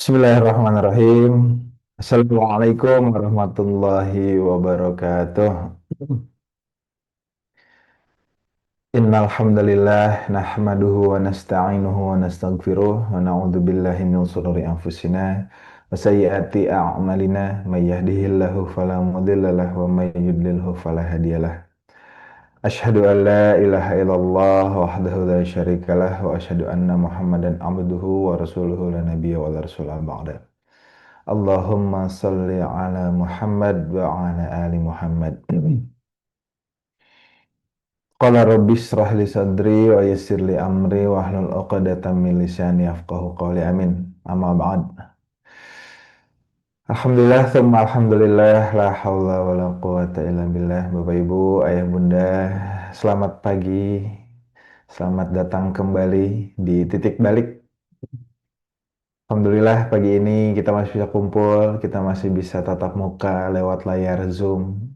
Bismillahirrahmanirrahim. Assalamualaikum warahmatullahi wabarakatuh. Innal hamdalillah nahmaduhu wa nasta'inuhu wa nastaghfiruh wa na'udzu billahi min shururi anfusina wa sayyiati a'malina may yahdihillahu fala mudhillalah wa may yudlilhu fala hadiyalah. Asyhadu an la ilaha illallah wahdahu la syarikalah wa asyhadu anna Muhammadan abduhu wa rasuluhu la nabiyya wa la rasula ba'da. Allahumma salli ala Muhammad wa ala ali Muhammad. Qala rabbi shrah li sadri wa yassir li amri wa hlul 'uqdatam min lisani yafqahu qawli amin. Amma ba'd. Alhamdulillah, thumma alhamdulillah, la haula wa la quwata illa billah. Bapak Ibu, Ayah Bunda, selamat pagi. Selamat datang kembali di titik balik. Alhamdulillah pagi ini kita masih bisa kumpul, kita masih bisa tatap muka lewat layar Zoom.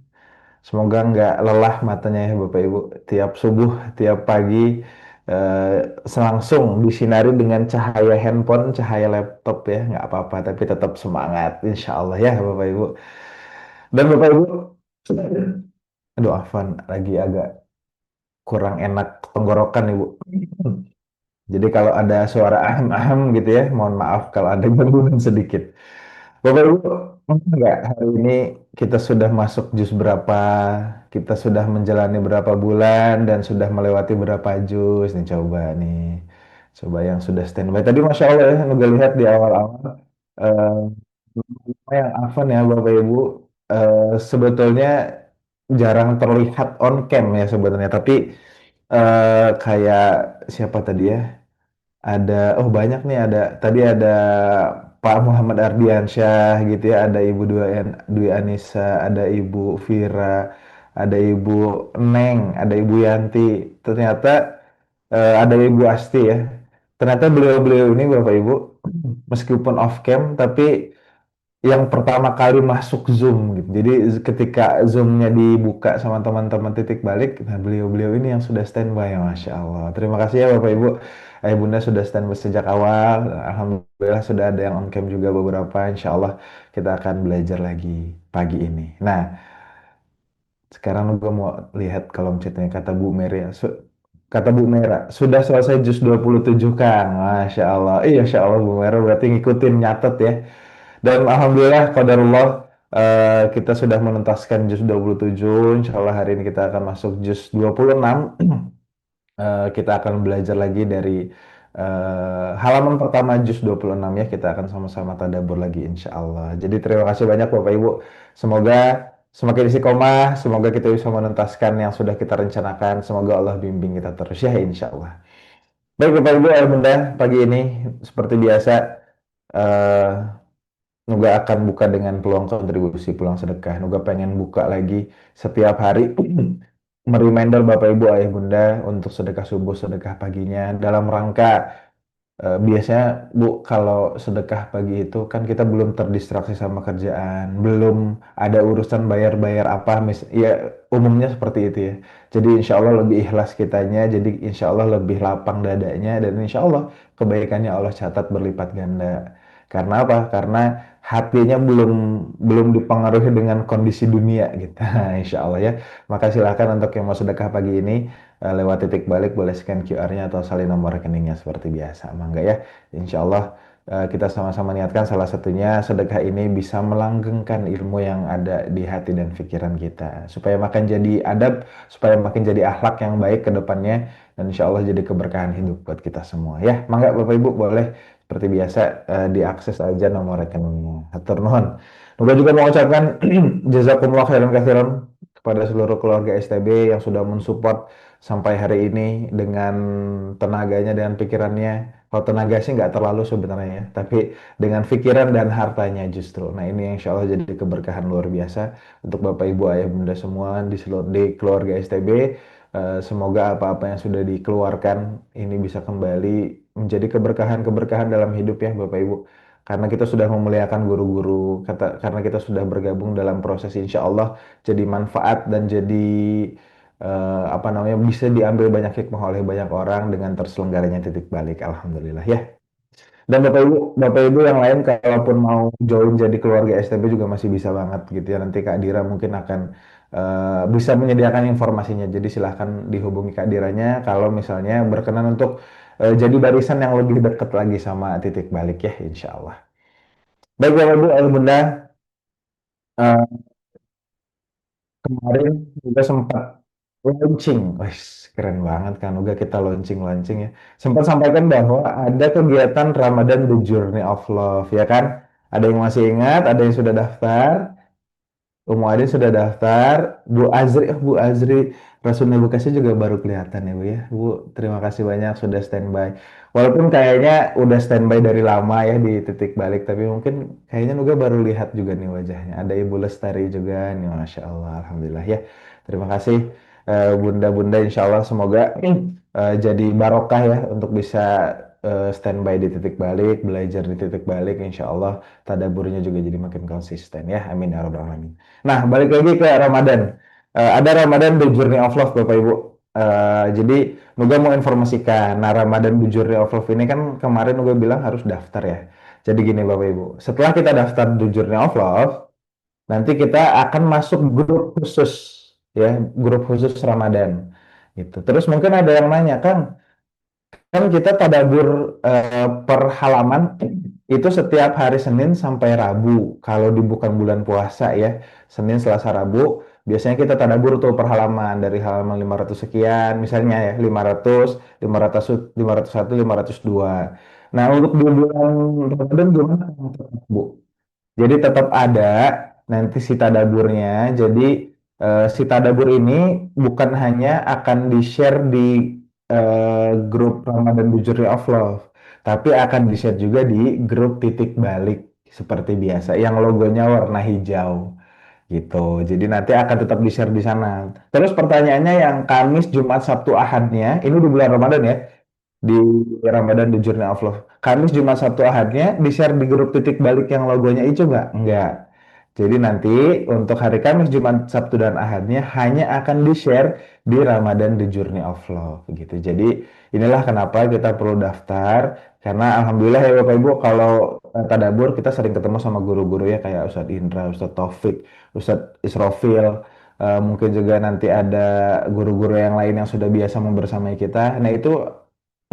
Semoga nggak lelah matanya ya Bapak Ibu. Tiap subuh, tiap pagi eh, selangsung disinari dengan cahaya handphone, cahaya laptop ya. Nggak apa-apa, tapi tetap semangat. Insya Allah ya Bapak Ibu. Dan Bapak Ibu, aduh Afan lagi agak kurang enak tenggorokan Ibu. Jadi kalau ada suara ahem-ahem gitu ya, mohon maaf kalau ada gangguan sedikit. Bapak Ibu, enggak, hari ini kita sudah masuk juz berapa, kita sudah menjalani berapa bulan dan sudah melewati berapa juz nih coba nih. Coba yang sudah standby. Tadi Masya Allah ya, udah lihat di awal-awal. eh yang Afan ya Bapak Ibu, sebetulnya jarang terlihat on cam ya sebenarnya. Tapi kayak siapa tadi ya? Ada, oh banyak nih, ada tadi ada Pak Muhammad Ardiansyah gitu ya, ada Ibu Dwi Anissa, ada Ibu Vira, ada Ibu Neng, ada Ibu Yanti, ternyata ada Ibu Asti ya. Ternyata beliau-beliau ini Bapak Ibu, meskipun off cam, tapi yang pertama kali masuk Zoom gitu. Jadi ketika Zoom-nya dibuka sama teman-teman titik balik, nah beliau-beliau ini yang sudah standby ya Masya Allah. Terima kasih ya Bapak Ibu. Ayah Bunda sudah standby sejak awal. Alhamdulillah sudah ada yang on cam juga beberapa. Insya Allah kita akan belajar lagi pagi ini. Nah, sekarang gue mau lihat kolom chatnya kata Bu Mary ya. Kata Bu Mera, sudah selesai juz 27 Kang. Masya Allah. Iya, Masya Allah Bu Mera berarti ngikutin nyatet ya. Dan Alhamdulillah, qadarullah, kita sudah menuntaskan juz 27. Insya Allah hari ini kita akan masuk juz 26. Kita akan belajar lagi dari halaman pertama juz 26 ya. Kita akan sama-sama tadabbur lagi insya Allah. Jadi terima kasih banyak Bapak Ibu. Semoga semakin istiqomah, semoga kita bisa menuntaskan yang sudah kita rencanakan. Semoga Allah bimbing kita terus ya insya Allah. Baik Bapak Ibu, Bunda, pagi ini seperti biasa, eh, Nuga akan buka dengan peluang kontribusi, peluang sedekah. Nuga pengen buka lagi setiap hari mereminder Bapak Ibu Ayah Bunda untuk sedekah subuh, sedekah paginya dalam rangka biasanya Bu kalau sedekah pagi itu kan kita belum terdistraksi sama kerjaan, belum ada urusan bayar-bayar apa, ya umumnya seperti itu ya. Jadi insya Allah lebih ikhlas kitanya, jadi insya Allah lebih lapang dadanya dan insya Allah kebaikannya Allah catat berlipat ganda. Karena apa? Karena hatinya belum belum dipengaruhi dengan kondisi dunia gitu. Insya Allah ya. Maka silakan untuk yang mau sedekah pagi ini lewat titik balik boleh scan QR-nya atau salin nomor rekeningnya seperti biasa. Mangga ya. Insya Allah kita sama-sama niatkan salah satunya sedekah ini bisa melanggengkan ilmu yang ada di hati dan pikiran kita. Supaya makin jadi adab, supaya makin jadi akhlak yang baik ke depannya. Dan insya Allah jadi keberkahan hidup buat kita semua. Ya, mangga Bapak Ibu boleh seperti biasa diakses aja nomor rekeningnya. Hatur nuhun. Juga juga mau ucapkan jazakumullah khairan katsiran kepada seluruh keluarga STB yang sudah mensupport sampai hari ini dengan tenaganya dan pikirannya. Kalau tenaga sih nggak terlalu sebenarnya ya, tapi dengan pikiran dan hartanya justru. Nah ini yang insya Allah jadi keberkahan luar biasa untuk Bapak Ibu Ayah Bunda semua di seluruh di keluarga STB. Semoga apa-apa yang sudah dikeluarkan ini bisa kembali menjadi keberkahan-keberkahan dalam hidup ya Bapak Ibu. Karena kita sudah memuliakan guru-guru, karena kita sudah bergabung dalam proses insya Allah jadi manfaat dan jadi apa namanya bisa diambil banyak hikmah oleh banyak orang dengan terselenggaranya titik balik. Alhamdulillah ya. Dan Bapak Ibu yang lain kalaupun mau join jadi keluarga STB juga masih bisa banget gitu ya. Nanti Kak Dira mungkin akan bisa menyediakan informasinya. Jadi silahkan dihubungi Kak Diranya kalau misalnya berkenan untuk jadi barisan yang lebih dekat lagi sama titik balik ya, insya Allah. Baik Bapak Ibu, Bunda, eh, kemarin juga sempat launching. Wih, keren banget kan udah kita launching ya. Sempat sampaikan bahwa ada kegiatan Ramadan The Journey of Love ya kan? Ada yang masih ingat, ada yang sudah daftar. Umu Adin sudah daftar. Bu Azri, Rasulnya Bekasi juga baru kelihatan ya Bu ya. Bu, terima kasih banyak sudah standby. Walaupun kayaknya udah standby dari lama ya di titik balik, tapi mungkin kayaknya juga baru lihat juga nih wajahnya. Ada Ibu Lestari juga nih, Masya Allah, Alhamdulillah ya. Terima kasih Bunda-bunda, Insya Allah semoga jadi barokah ya untuk bisa standby di titik balik, belajar di titik balik, Insya Allah tadaburnya juga jadi makin konsisten ya. Amin ya Rabbal Alamin. Nah, balik lagi ke Ramadan. Ada Ramadan The Journey of Love, Bapak Ibu. Jadi, Nuga mau informasikan. Nah, Ramadan The Journey of Love ini kan kemarin Nuga bilang harus daftar ya. Jadi gini, Bapak Ibu. Setelah kita daftar The Journey of Love, nanti kita akan masuk grup khusus, ya, grup khusus Ramadan. Gitu. Terus mungkin ada yang nanya, Kang, kan kita tadabur per halaman itu setiap hari Senin sampai Rabu. Kalau di bukan bulan puasa ya, Senin, Selasa, Rabu, biasanya kita tadabur tuh per halaman dari halaman 500 sekian, misalnya ya 500, 501, 502. Nah, untuk di bulan Ramadan gimana, Bu? Jadi tetap ada nanti si tadaburnya. Jadi si tadabur ini bukan hanya akan di-share di grup Ramadan The Journey of Love, tapi akan di-share juga di grup titik balik seperti biasa yang logonya warna hijau gitu. Jadi nanti akan tetap di-share di sana. Terus pertanyaannya yang Kamis, Jumat, Sabtu, Ahadnya, ini di bulan Ramadan ya, di Ramadan di Journey of Love. Kamis, Jumat, Sabtu, Ahadnya di-share di grup titik balik yang logonya hijau nggak? Nggak. Jadi nanti untuk hari Kamis, Jumat, Sabtu, dan Ahadnya hanya akan di-share di Ramadan The Journey of Love gitu. Jadi inilah kenapa kita perlu daftar. Karena Alhamdulillah ya Bapak Ibu, kalau tadabur kita sering ketemu sama guru-guru ya kayak Ustadz Indra, Ustadz Taufik, Ustadz Israfil. Mungkin juga nanti ada guru-guru yang lain yang sudah biasa membersamai kita. Nah itu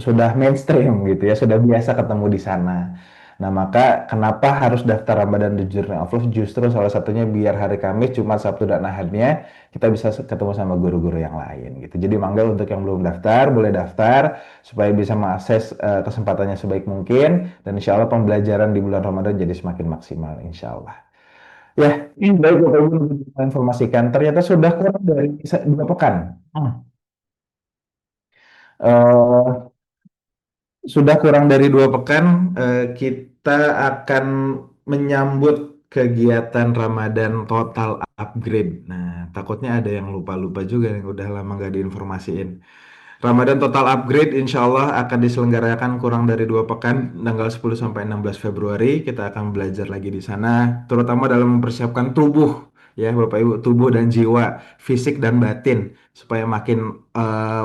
sudah mainstream gitu ya, sudah biasa ketemu di sana. Nah, maka kenapa harus daftar Ramadan The Journey of Love? Justru salah satunya biar hari Kamis, Jumat, Sabtu, dan Ahadnya kita bisa ketemu sama guru-guru yang lain gitu. Jadi mangga untuk yang belum daftar, boleh daftar supaya bisa mengakses kesempatannya sebaik mungkin. Dan insya Allah pembelajaran di bulan Ramadan jadi semakin maksimal, insya Allah. Ya, ini baik Bapak Ibu untuk informasikan. Ternyata sudah kurang dari 2 pekan. Eh, Sudah kurang dari 2 pekan, kita akan menyambut kegiatan Ramadan Total Upgrade. Nah, takutnya ada yang lupa-lupa juga yang udah lama nggak diinformasiin. Ramadan Total Upgrade insya Allah akan diselenggarakan kurang dari 2 pekan, tanggal 10 sampai 16 Februari. Kita akan belajar lagi di sana, terutama dalam mempersiapkan tubuh, ya Bapak Ibu, tubuh dan jiwa, fisik dan batin, supaya makin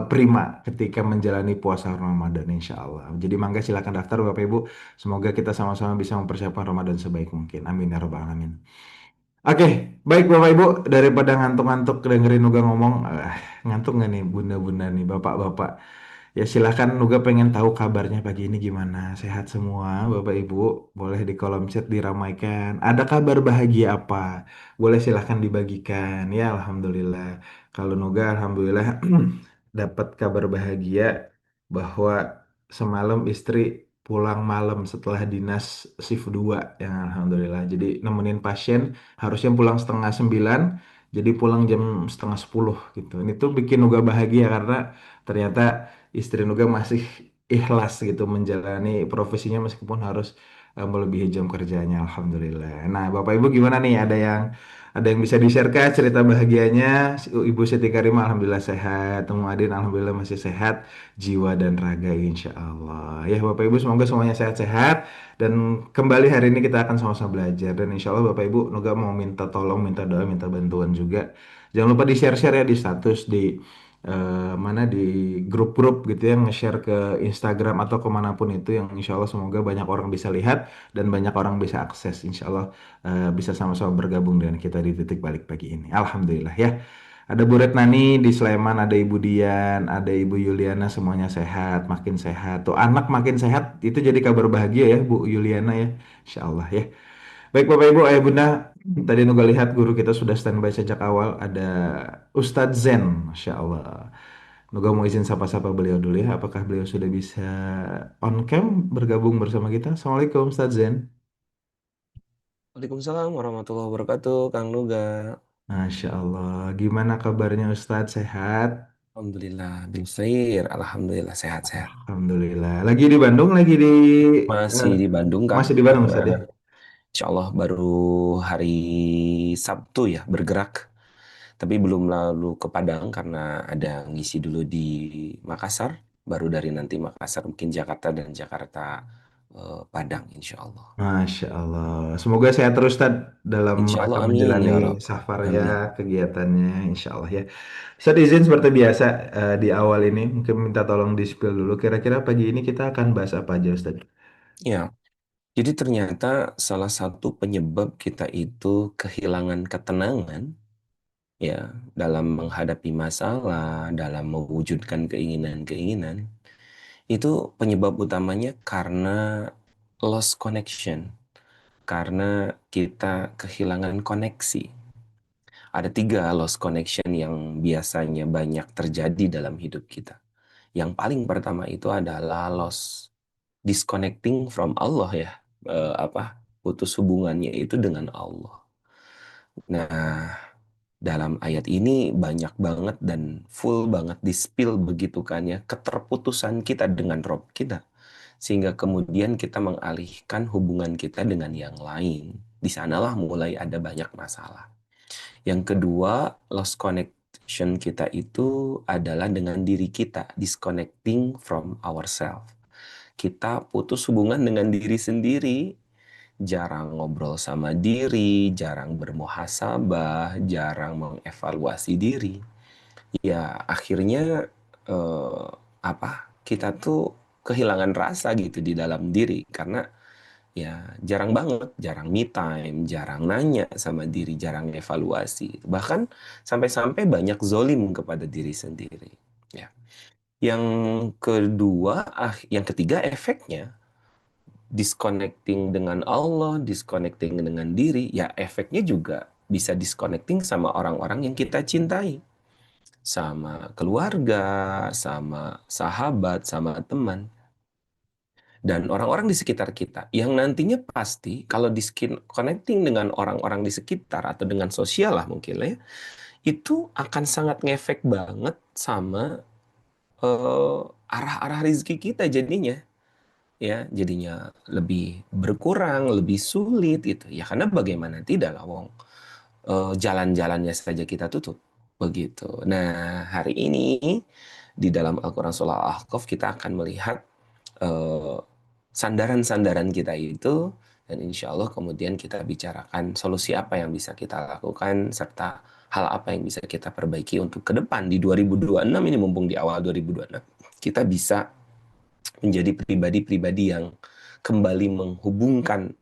prima ketika menjalani puasa Ramadan insya Allah. Jadi mangga silakan daftar Bapak Ibu. Semoga kita sama-sama bisa mempersiapkan Ramadan sebaik mungkin. Amin ya Rabbal Alamin. Oke, baik Bapak Ibu, daripada ngantuk-ngantuk dengerin Nuga ngomong, ngantuk nggak nih bunda-bunda nih, bapak-bapak? Ya silahkan Nuga pengen tahu kabarnya pagi ini gimana. Sehat semua Bapak Ibu. Boleh di kolom chat diramaikan. Ada kabar bahagia apa? Boleh silahkan dibagikan. Ya Alhamdulillah. Kalau Nuga Alhamdulillah dapat kabar bahagia bahwa semalam istri pulang malam setelah dinas shift 2 yang Alhamdulillah. Jadi nemenin pasien harusnya pulang setengah 9. Jadi pulang jam setengah 10 gitu. Ini tuh bikin Nuga bahagia karena ternyata istri Nuga masih ikhlas gitu menjalani profesinya meskipun harus melebihi jam kerjanya Alhamdulillah. Nah Bapak Ibu gimana nih ada yang bisa di-share kah cerita bahagianya? Ibu Siti Karimah Alhamdulillah sehat, Temu Adin Alhamdulillah masih sehat jiwa dan raga insya Allah. Ya Bapak Ibu semoga semuanya sehat-sehat dan kembali hari ini kita akan sama-sama belajar dan insya Allah Bapak Ibu Nuga mau minta tolong, minta doa, minta bantuan juga. Jangan lupa di-share-share ya di status di mana di grup-grup gitu ya, nge-share ke Instagram atau kemanapun itu yang insya Allah semoga banyak orang bisa lihat dan banyak orang bisa akses. Insya Allah bisa sama-sama bergabung dengan kita di titik balik pagi ini. Alhamdulillah ya. Ada Bu Retnani di Sleman, ada Ibu Dian, ada Ibu Yuliana, semuanya sehat, makin sehat. Tuh anak makin sehat, itu jadi kabar bahagia ya Bu Yuliana ya. Insya Allah ya. Baik Bapak Ibu, Ayah Bunda, tadi Nuga lihat guru kita sudah standby sejak awal, ada Ustadz Zen, Masya Allah. Nuga mau izin sapa-sapa beliau dulu ya, apakah beliau sudah bisa on cam bergabung bersama kita? Assalamualaikum Ustadz Zen. Waalaikumsalam warahmatullahi wabarakatuh, Kang Nuga. Masya Allah, gimana kabarnya Ustadz, sehat? Alhamdulillah, bin Khair. Alhamdulillah, sehat-sehat. Alhamdulillah. Lagi di Bandung, lagi di eh, Masih di Bandung, Kang, masih di Bandung karena Ustadz ya? insya Allah baru hari Sabtu ya bergerak. Tapi belum lalu ke Padang karena ada ngisi dulu di Makassar. Baru dari nanti Makassar, mungkin Jakarta dan Jakarta Padang, insya Allah. Masya Allah. Semoga sehat terus Tad dalam Insya rangka Allah, amin menjalani ya Rob. safarnya, Amin. kegiatannya, insya Allah ya. Ustaz izin seperti biasa di awal ini mungkin minta tolong di-spill dulu. Kira-kira pagi ini kita akan bahas apa aja Ustaz? Ya, jadi ternyata salah satu penyebab kita itu kehilangan ketenangan ya dalam menghadapi masalah, dalam mewujudkan keinginan-keinginan, itu penyebab utamanya karena lost connection, karena kita kehilangan koneksi. Ada tiga lost connection yang biasanya banyak terjadi dalam hidup kita. Yang paling pertama itu adalah lost disconnecting from Allah ya, putus hubungannya itu dengan Allah. Nah, dalam ayat ini banyak banget dan full banget di-spill begitu kan ya, keterputusan kita dengan Rob kita. Sehingga kemudian kita mengalihkan hubungan kita dengan yang lain. Di sanalah mulai ada banyak masalah. Yang kedua, lost connection kita itu adalah dengan diri kita, disconnecting from ourselves. Kita putus hubungan dengan diri sendiri, jarang ngobrol sama diri, jarang bermuhasabah, jarang mengevaluasi diri. Ya akhirnya kita tuh kehilangan rasa gitu di dalam diri karena ya jarang banget, jarang me time, jarang nanya sama diri, jarang evaluasi. Bahkan sampai-sampai banyak zolim kepada diri sendiri. Ya. Yang kedua, yang ketiga efeknya disconnecting dengan Allah, disconnecting dengan diri, ya efeknya juga bisa disconnecting sama orang-orang yang kita cintai. Sama keluarga, sama sahabat, sama teman. Dan orang-orang di sekitar kita. Yang nantinya pasti kalau disconnecting dengan orang-orang di sekitar atau dengan sosial lah mungkin lah ya, itu akan sangat ngefek banget sama arah-arah rezeki kita jadinya. Ya, jadinya lebih berkurang, lebih sulit itu. Ya karena bagaimana tidak lah wong jalan-jalannya saja kita tutup. Begitu. Nah, hari ini di dalam Al-Qur'an surah Al-Ahqaf kita akan melihat eh, sandaran-sandaran kita itu dan insya Allah kemudian kita bicarakan solusi apa yang bisa kita lakukan serta hal apa yang bisa kita perbaiki untuk ke depan di 2026 ini mumpung di awal 2026 kita bisa menjadi pribadi-pribadi yang kembali menghubungkan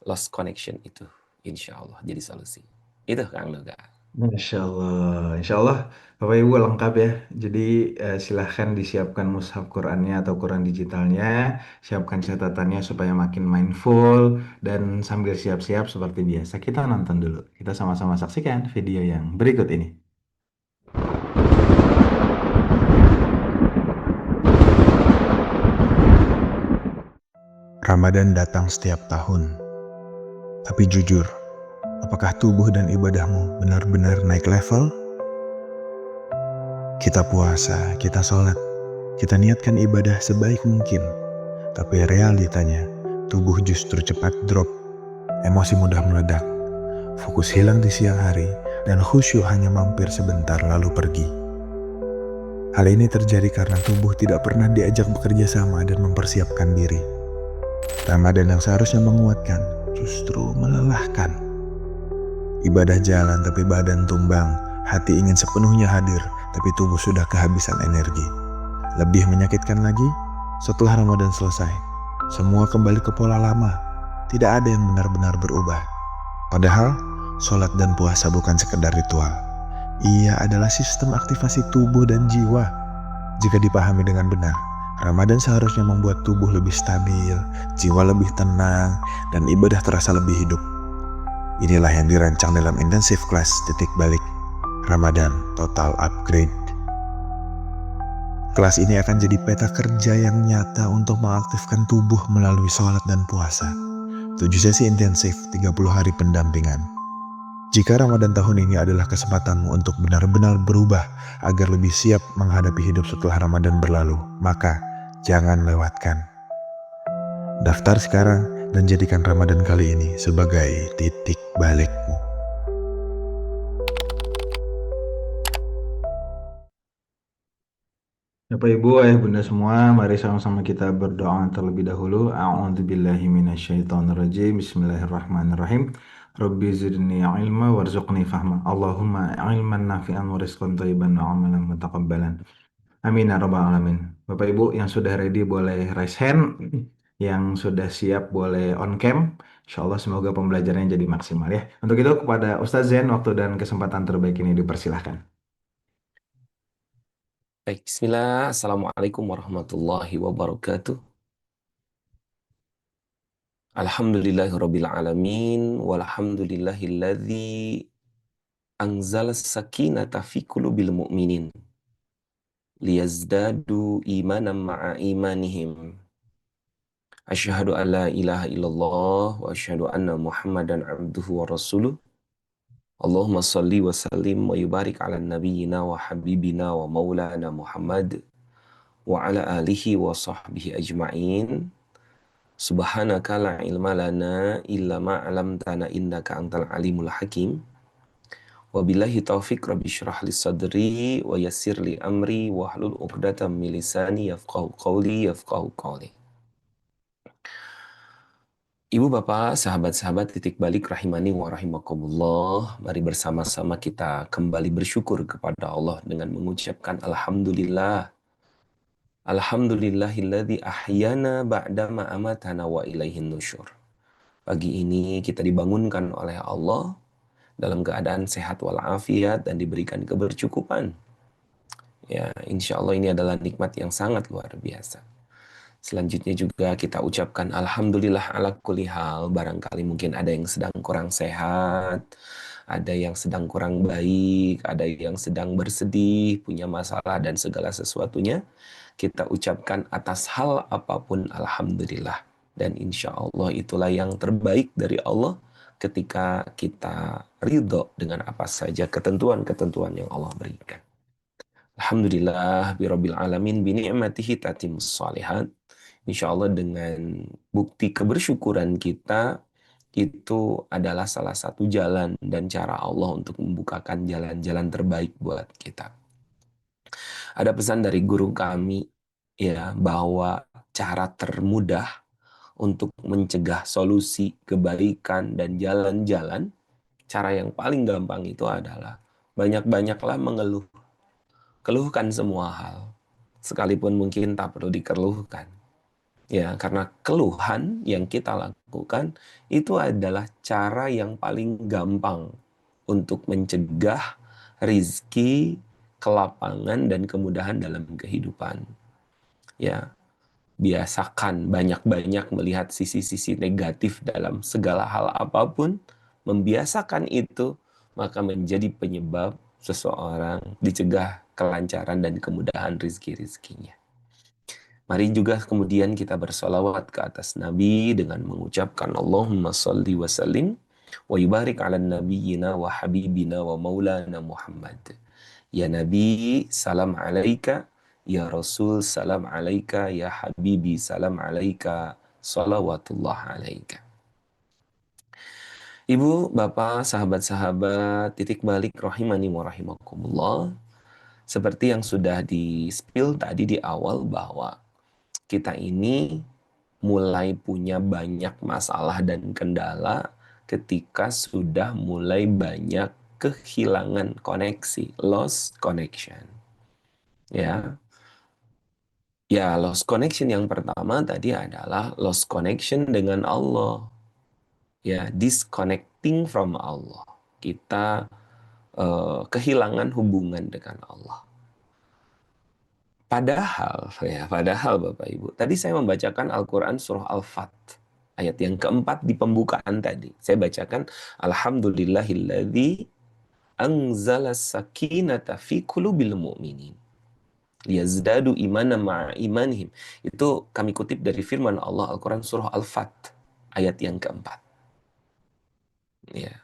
lost connection itu insya Allah jadi solusi itu Kang Nuga. Masya Allah, Insya Allah Bapak Ibu lengkap ya. Jadi silahkan disiapkan mushaf Qurannya atau Quran digitalnya, siapkan catatannya supaya makin mindful dan sambil siap-siap seperti biasa kita nonton dulu. Kita sama-sama saksikan video yang berikut ini. Ramadan datang setiap tahun. Tapi jujur, apakah tubuh dan ibadahmu benar-benar naik level? Kita puasa, kita sholat, kita niatkan ibadah sebaik mungkin. Tapi realitanya, tubuh justru cepat drop. Emosi mudah meledak. Fokus hilang di siang hari, dan khusyuk hanya mampir sebentar lalu pergi. Hal ini terjadi karena tubuh tidak pernah diajak bekerja sama dan mempersiapkan diri. Ramadan yang seharusnya menguatkan, justru melelahkan. Ibadah jalan tapi badan tumbang, hati ingin sepenuhnya hadir, tapi tubuh sudah kehabisan energi. Lebih menyakitkan lagi, setelah Ramadan selesai, semua kembali ke pola lama. Tidak ada yang benar-benar berubah. Padahal, sholat dan puasa bukan sekedar ritual. Ia adalah sistem aktivasi tubuh dan jiwa. Jika dipahami dengan benar, Ramadan seharusnya membuat tubuh lebih stabil, jiwa lebih tenang, dan ibadah terasa lebih hidup. Inilah yang dirancang dalam Intensive Class Titik Balik Ramadan Total Upgrade. Kelas ini akan jadi peta kerja yang nyata untuk mengaktifkan tubuh melalui sholat dan puasa. 7 sesi intensif, 30 hari pendampingan. Jika Ramadan tahun ini adalah kesempatanmu untuk benar-benar berubah agar lebih siap menghadapi hidup setelah Ramadan berlalu, maka jangan lewatkan. Daftar sekarang dan jadikan Ramadan kali ini sebagai titik balikmu. Bapak Ibu, ayah bunda semua, mari sama-sama kita berdoa terlebih dahulu. A'udzubillahi minasyaitonirrajim. Bismillahirrahmanirrahim. Rabbi zidni ilma warzuqni fahma. Allahumma ilman nafi'an wa rizqan thayyiban wa amalan mutaqabbalan. Amin ya rabbal alamin. Bapak Ibu yang sudah ready boleh raise hand, yang sudah siap boleh on cam. Insyaallah semoga pembelajarannya jadi maksimal ya. Untuk itu kepada Ustaz Zen, waktu dan kesempatan terbaik ini dipersilahkan. Baik, bismillah. Assalamualaikum warahmatullahi wabarakatuh. Alhamdulillahirabbil alamin walhamdulillahilladzi anzala sakinata fi qulubil mu'minin liyazdadu imanan ma'a imanihim. Asyhadu an la ilaha illallah wa asyhadu anna Muhammadan abduhu wa rasuluh. Allahumma salli wa sallim wa yubarik ala nabiyyina wa habibina wa maulana Muhammad wa ala alihi wa sahbihi ajma'in. Subhanaka la ilma lana illa ma 'allamtana innaka antal alimul hakim. Wabillahi taufiq rabbi syrah li sadri wa yassir li amri wahlul 'uqdatam min lisani yafqahu qawli. Ibu bapak, sahabat-sahabat titik balik rahimani wa rahimakumullah. Mari bersama-sama kita kembali bersyukur kepada Allah dengan mengucapkan alhamdulillah. Alhamdulillahilladzi ahyana ba'dama amatana wa ilaihin nusyur. Pagi ini kita dibangunkan oleh Allah dalam keadaan sehat walafiat dan diberikan kebercukupan. Ya, insya Allah ini adalah nikmat yang sangat luar biasa. Selanjutnya juga kita ucapkan alhamdulillah ala kulli hal. Barangkali mungkin ada yang sedang kurang sehat, ada yang sedang kurang baik, ada yang sedang bersedih, punya masalah dan segala sesuatunya. Kita ucapkan atas hal apapun alhamdulillah. Dan insya Allah itulah yang terbaik dari Allah ketika kita ridho dengan apa saja ketentuan-ketentuan yang Allah berikan. Alhamdulillah birabbil alamin bi ni'matihi tatimmus shalihat. Insya Allah dengan bukti kebersyukuran kita itu adalah salah satu jalan dan cara Allah untuk membukakan jalan-jalan terbaik buat kita. Ada pesan dari guru kami ya bahwa cara termudah untuk mencegah solusi kebaikan dan jalan-jalan, cara yang paling gampang itu adalah banyak-banyaklah mengeluh. Keluhkan semua hal, sekalipun mungkin tak perlu dikeluhkan. Ya, karena keluhan yang kita lakukan itu adalah cara yang paling gampang untuk mencegah rizki, kelapangan, dan kemudahan dalam kehidupan. Ya, biasakan banyak-banyak melihat sisi-sisi negatif dalam segala hal apapun. Membiasakan itu, maka menjadi penyebab seseorang dicegah kelancaran dan kemudahan rizki-rizkinya. Mari juga kemudian kita bersolawat ke atas Nabi dengan mengucapkan Allahumma salli wa sallim wa yubarik ala nabiyyina wa habibina wa maulana Muhammad. Ya Nabi, salam alaika. Ya Rasul, salam alaika. Ya Habibi, salam alaika. Salawatullah alaika. Ibu, bapak, sahabat-sahabat, titik balik rahimani wa rahimakumullah. Seperti yang sudah di-spill tadi di awal bahwa kita ini mulai punya banyak masalah dan kendala ketika sudah mulai banyak kehilangan koneksi, lost connection. Ya, ya lost connection yang pertama tadi adalah lost connection dengan Allah. Ya, disconnecting from Allah. Kita kehilangan hubungan dengan Allah. Padahal Bapak Ibu, tadi saya membacakan Al-Quran surah Al-Fat, ayat yang keempat di pembukaan tadi. Saya bacakan, Alhamdulillahilladzi anzala sakinata fi qulubil mu'minin liyazdadu imanan ma'a imanihim. Itu kami kutip dari firman Allah Al-Quran surah Al-Fat, ayat yang keempat. Ya,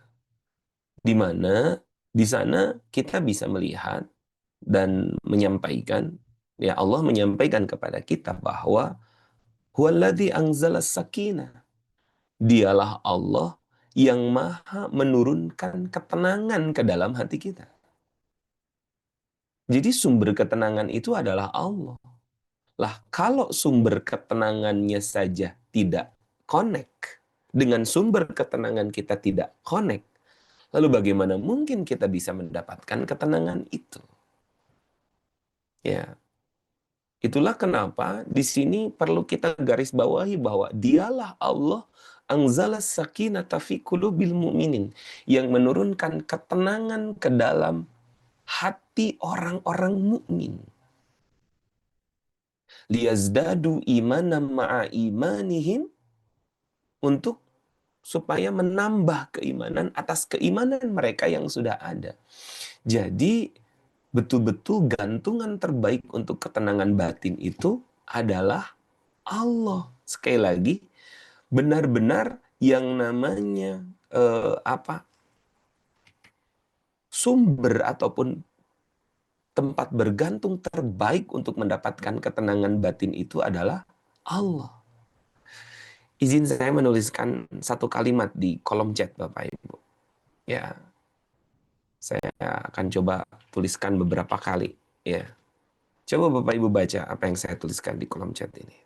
di mana di sana kita bisa melihat dan menyampaikan, ya Allah menyampaikan kepada kita bahwa huwallazi anzala sakinah. Dialah Allah yang maha menurunkan ketenangan ke dalam hati kita. Jadi sumber ketenangan itu adalah Allah. Lah, kalau sumber ketenangannya saja tidak connect, dengan sumber ketenangan kita tidak connect, lalu bagaimana mungkin kita bisa mendapatkan ketenangan itu? Ya, itulah kenapa di sini perlu kita garis bawahi bahwa dialah Allah anzala sakinata fi qulubil mu'minin, yang menurunkan ketenangan ke dalam hati orang-orang mukmin. Liyazdadu imanan ma'a imanihim, untuk supaya menambah keimanan atas keimanan mereka yang sudah ada. Jadi betul-betul gantungan terbaik untuk ketenangan batin itu adalah Allah. Sekali lagi, benar-benar yang namanya sumber ataupun tempat bergantung terbaik untuk mendapatkan ketenangan batin itu adalah Allah. Izin saya menuliskan satu kalimat di kolom chat Bapak Ibu. Ya, saya akan coba tuliskan beberapa kali. Ya, coba Bapak Ibu baca apa yang saya tuliskan di kolom chat ini.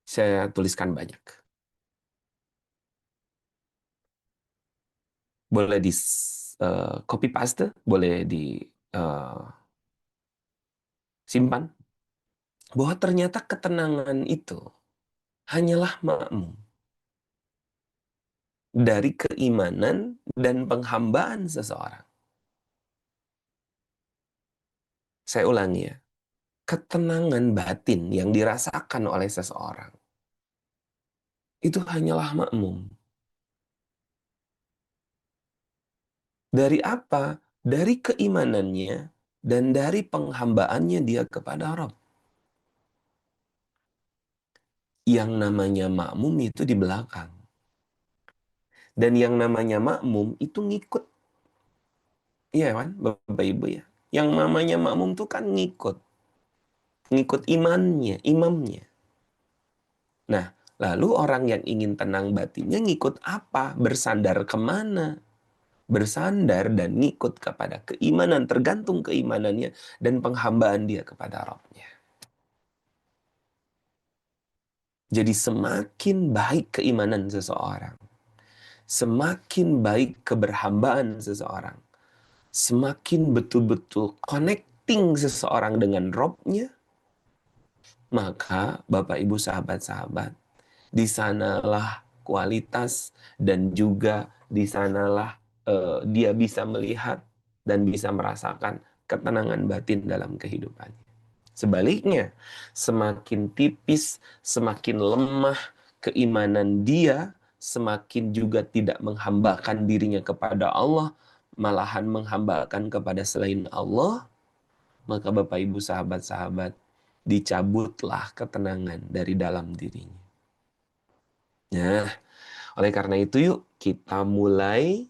Saya tuliskan banyak. Boleh di copy paste, boleh di simpan. Bahwa ternyata ketenangan itu hanyalah makmum dari keimanan dan penghambaan seseorang. Saya ulangi ya. Ketenangan batin yang dirasakan oleh seseorang itu hanyalah makmum. Dari apa? Dari keimanannya dan dari penghambaannya dia kepada Rabb. Yang namanya makmum itu di belakang. Dan yang namanya makmum itu ngikut. Iya kan, Bapak Ibu ya. Yang namanya makmum itu kan ngikut. Ngikut imannya, imamnya. Nah, lalu orang yang ingin tenang batinnya ngikut apa? Bersandar kemana? Bersandar dan ngikut kepada keimanan, tergantung keimanannya dan penghambaan dia kepada Rabb-nya. Jadi semakin baik keimanan seseorang, semakin baik keberhambaan seseorang, semakin betul-betul connecting seseorang dengan Rabb-nya, maka Bapak Ibu sahabat-sahabat, di sanalah kualitas dan juga di sanalah dia bisa melihat dan bisa merasakan ketenangan batin dalam kehidupannya. Sebaliknya, semakin tipis, semakin lemah keimanan dia, semakin juga tidak menghambakan dirinya kepada Allah, malahan menghambakan kepada selain Allah, maka Bapak Ibu sahabat-sahabat, dicabutlah ketenangan dari dalam dirinya. Nah, oleh karena itu yuk kita mulai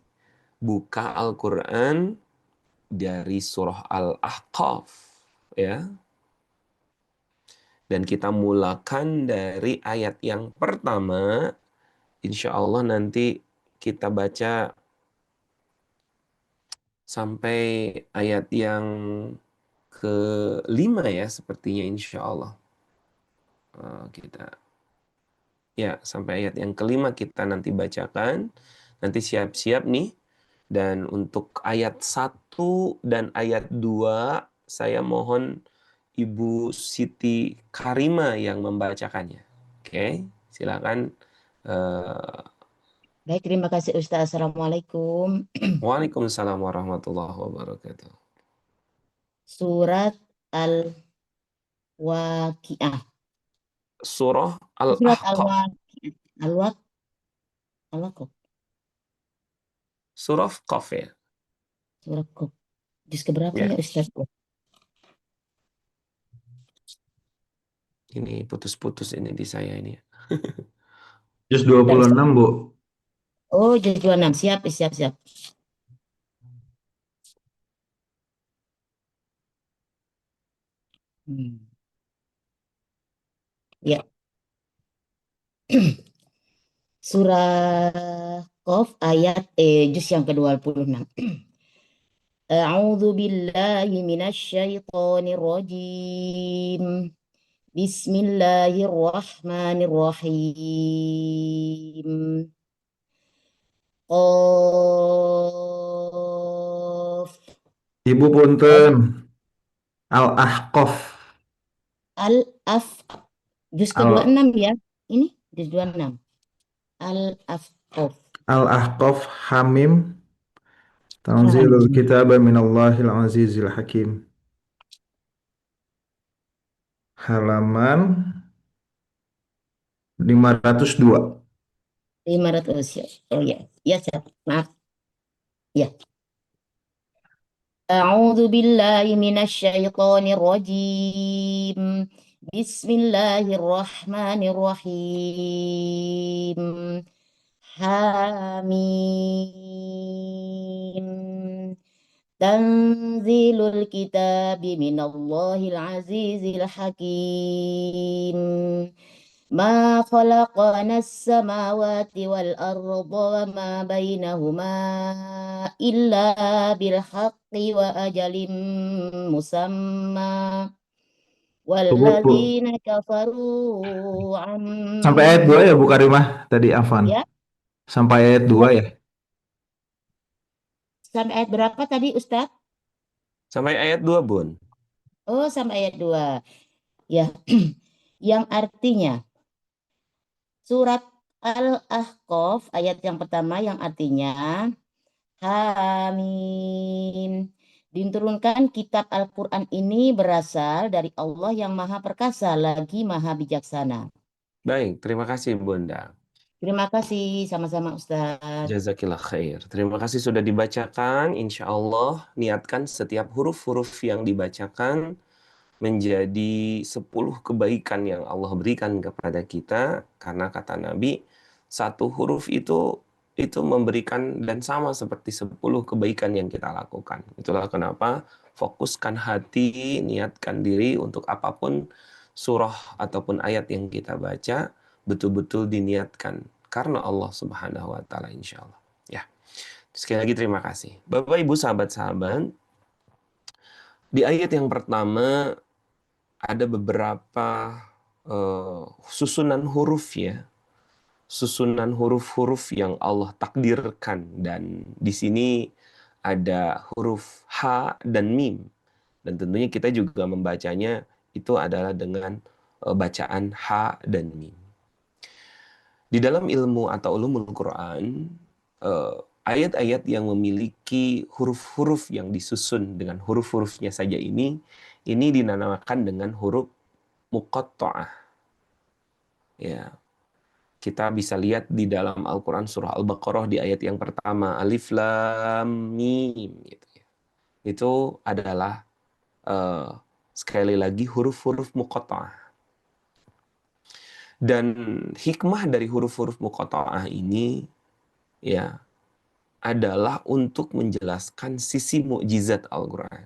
buka Al-Quran dari surah Al-Ahqaf, ya. Dan kita mulakan dari ayat yang pertama. Insya Allah nanti kita baca sampai ayat yang kelima ya, sepertinya insya Allah. Sampai ayat yang kelima kita nanti bacakan. Nanti siap-siap nih Dan untuk ayat 1 dan ayat 2, saya mohon Ibu Siti Karima yang membacakannya. Oke, silakan. Eh, Baik, terima kasih Ustaz. Assalamualaikum. Waalaikumsalam warahmatullahi wabarakatuh. Surat Al-Waqiah. Surah Surat Al-Ahqaf. Al-Waqiah. Al-Waqiah. Surah Qaf ya. Surat Qaf. Juz keberapa Ya, ya Ustaz? ini putus-putus ini di saya ini. Juz Bentar, Ustaz. 26, Bu. Oh, juz 26. Siap, siap, siap. Ya. Surah Qaf ayat juz yang ke-26. A'udzu billahi minasyaitonir rajim. Bismillahirrahmanirrahim. Qaf. Ibu punten. Al-Ahqaf. Al-Af. Juz Al- ke-26 ya. Ini juz 26. Al-Ahqaf. Al-Ahqaf Hamim. Tanzilul Hamim. kitab minallahil azizil hakim. Halaman 502. 500 ya. Oh ya. Ya, siap. Maaf. Ya. A'udzu billahi minasyaitonir rajim. Bismillahirrahmanirrahim. Hamim. Tanzilul kitabi minallahil azizil hakim. Ma khalaqanas samawati wal arda wa ma bainahuma illa bil haqqi wa ajalin musamma. Bu. Walladzina kafaru Sampai ayat 2 ya Bu Karimah tadi Afan. ya, Sampai ayat 2 ya. sampai ayat berapa tadi Ustaz? Sampai ayat 2, Bun. Oh, sampai ayat 2. Ya. Yang artinya surat Al-Ahqaf ayat yang pertama yang artinya Hamim. Diturunkan kitab Al-Quran ini berasal dari Allah yang maha perkasa lagi maha bijaksana. Baik, terima kasih Bunda. Terima kasih, sama-sama Ustaz. Jazakillah khair. Terima kasih sudah dibacakan. Insya Allah niatkan setiap huruf-huruf yang dibacakan menjadi 10 kebaikan yang Allah berikan kepada kita. Karena kata Nabi, satu huruf itu memberikan dan sama seperti 10 kebaikan yang kita lakukan. Itulah kenapa fokuskan hati, niatkan diri untuk apapun surah ataupun ayat yang kita baca, betul-betul diniatkan karena Allah Subhanahu wa taala insya Allah. Ya. Sekali lagi terima kasih. Bapak Ibu sahabat-sahabat, di ayat yang pertama ada beberapa susunan huruf ya. Susunan huruf-huruf yang Allah takdirkan, dan di sini ada huruf H dan Mim. Dan tentunya kita juga membacanya itu adalah dengan bacaan H dan Mim. Di dalam ilmu atau ulumul Quran, ayat-ayat yang memiliki huruf-huruf yang disusun dengan huruf-hurufnya saja ini dinamakan dengan huruf muqatta'ah. Ya, kita bisa lihat di dalam Al-Quran surah Al-Baqarah di ayat yang pertama, Alif Lam Mim. Gitu ya. Itu adalah sekali lagi huruf-huruf muqatta'ah. Dan hikmah dari huruf-huruf muqatta'ah ini ya adalah untuk menjelaskan sisi mukjizat Al-Quran.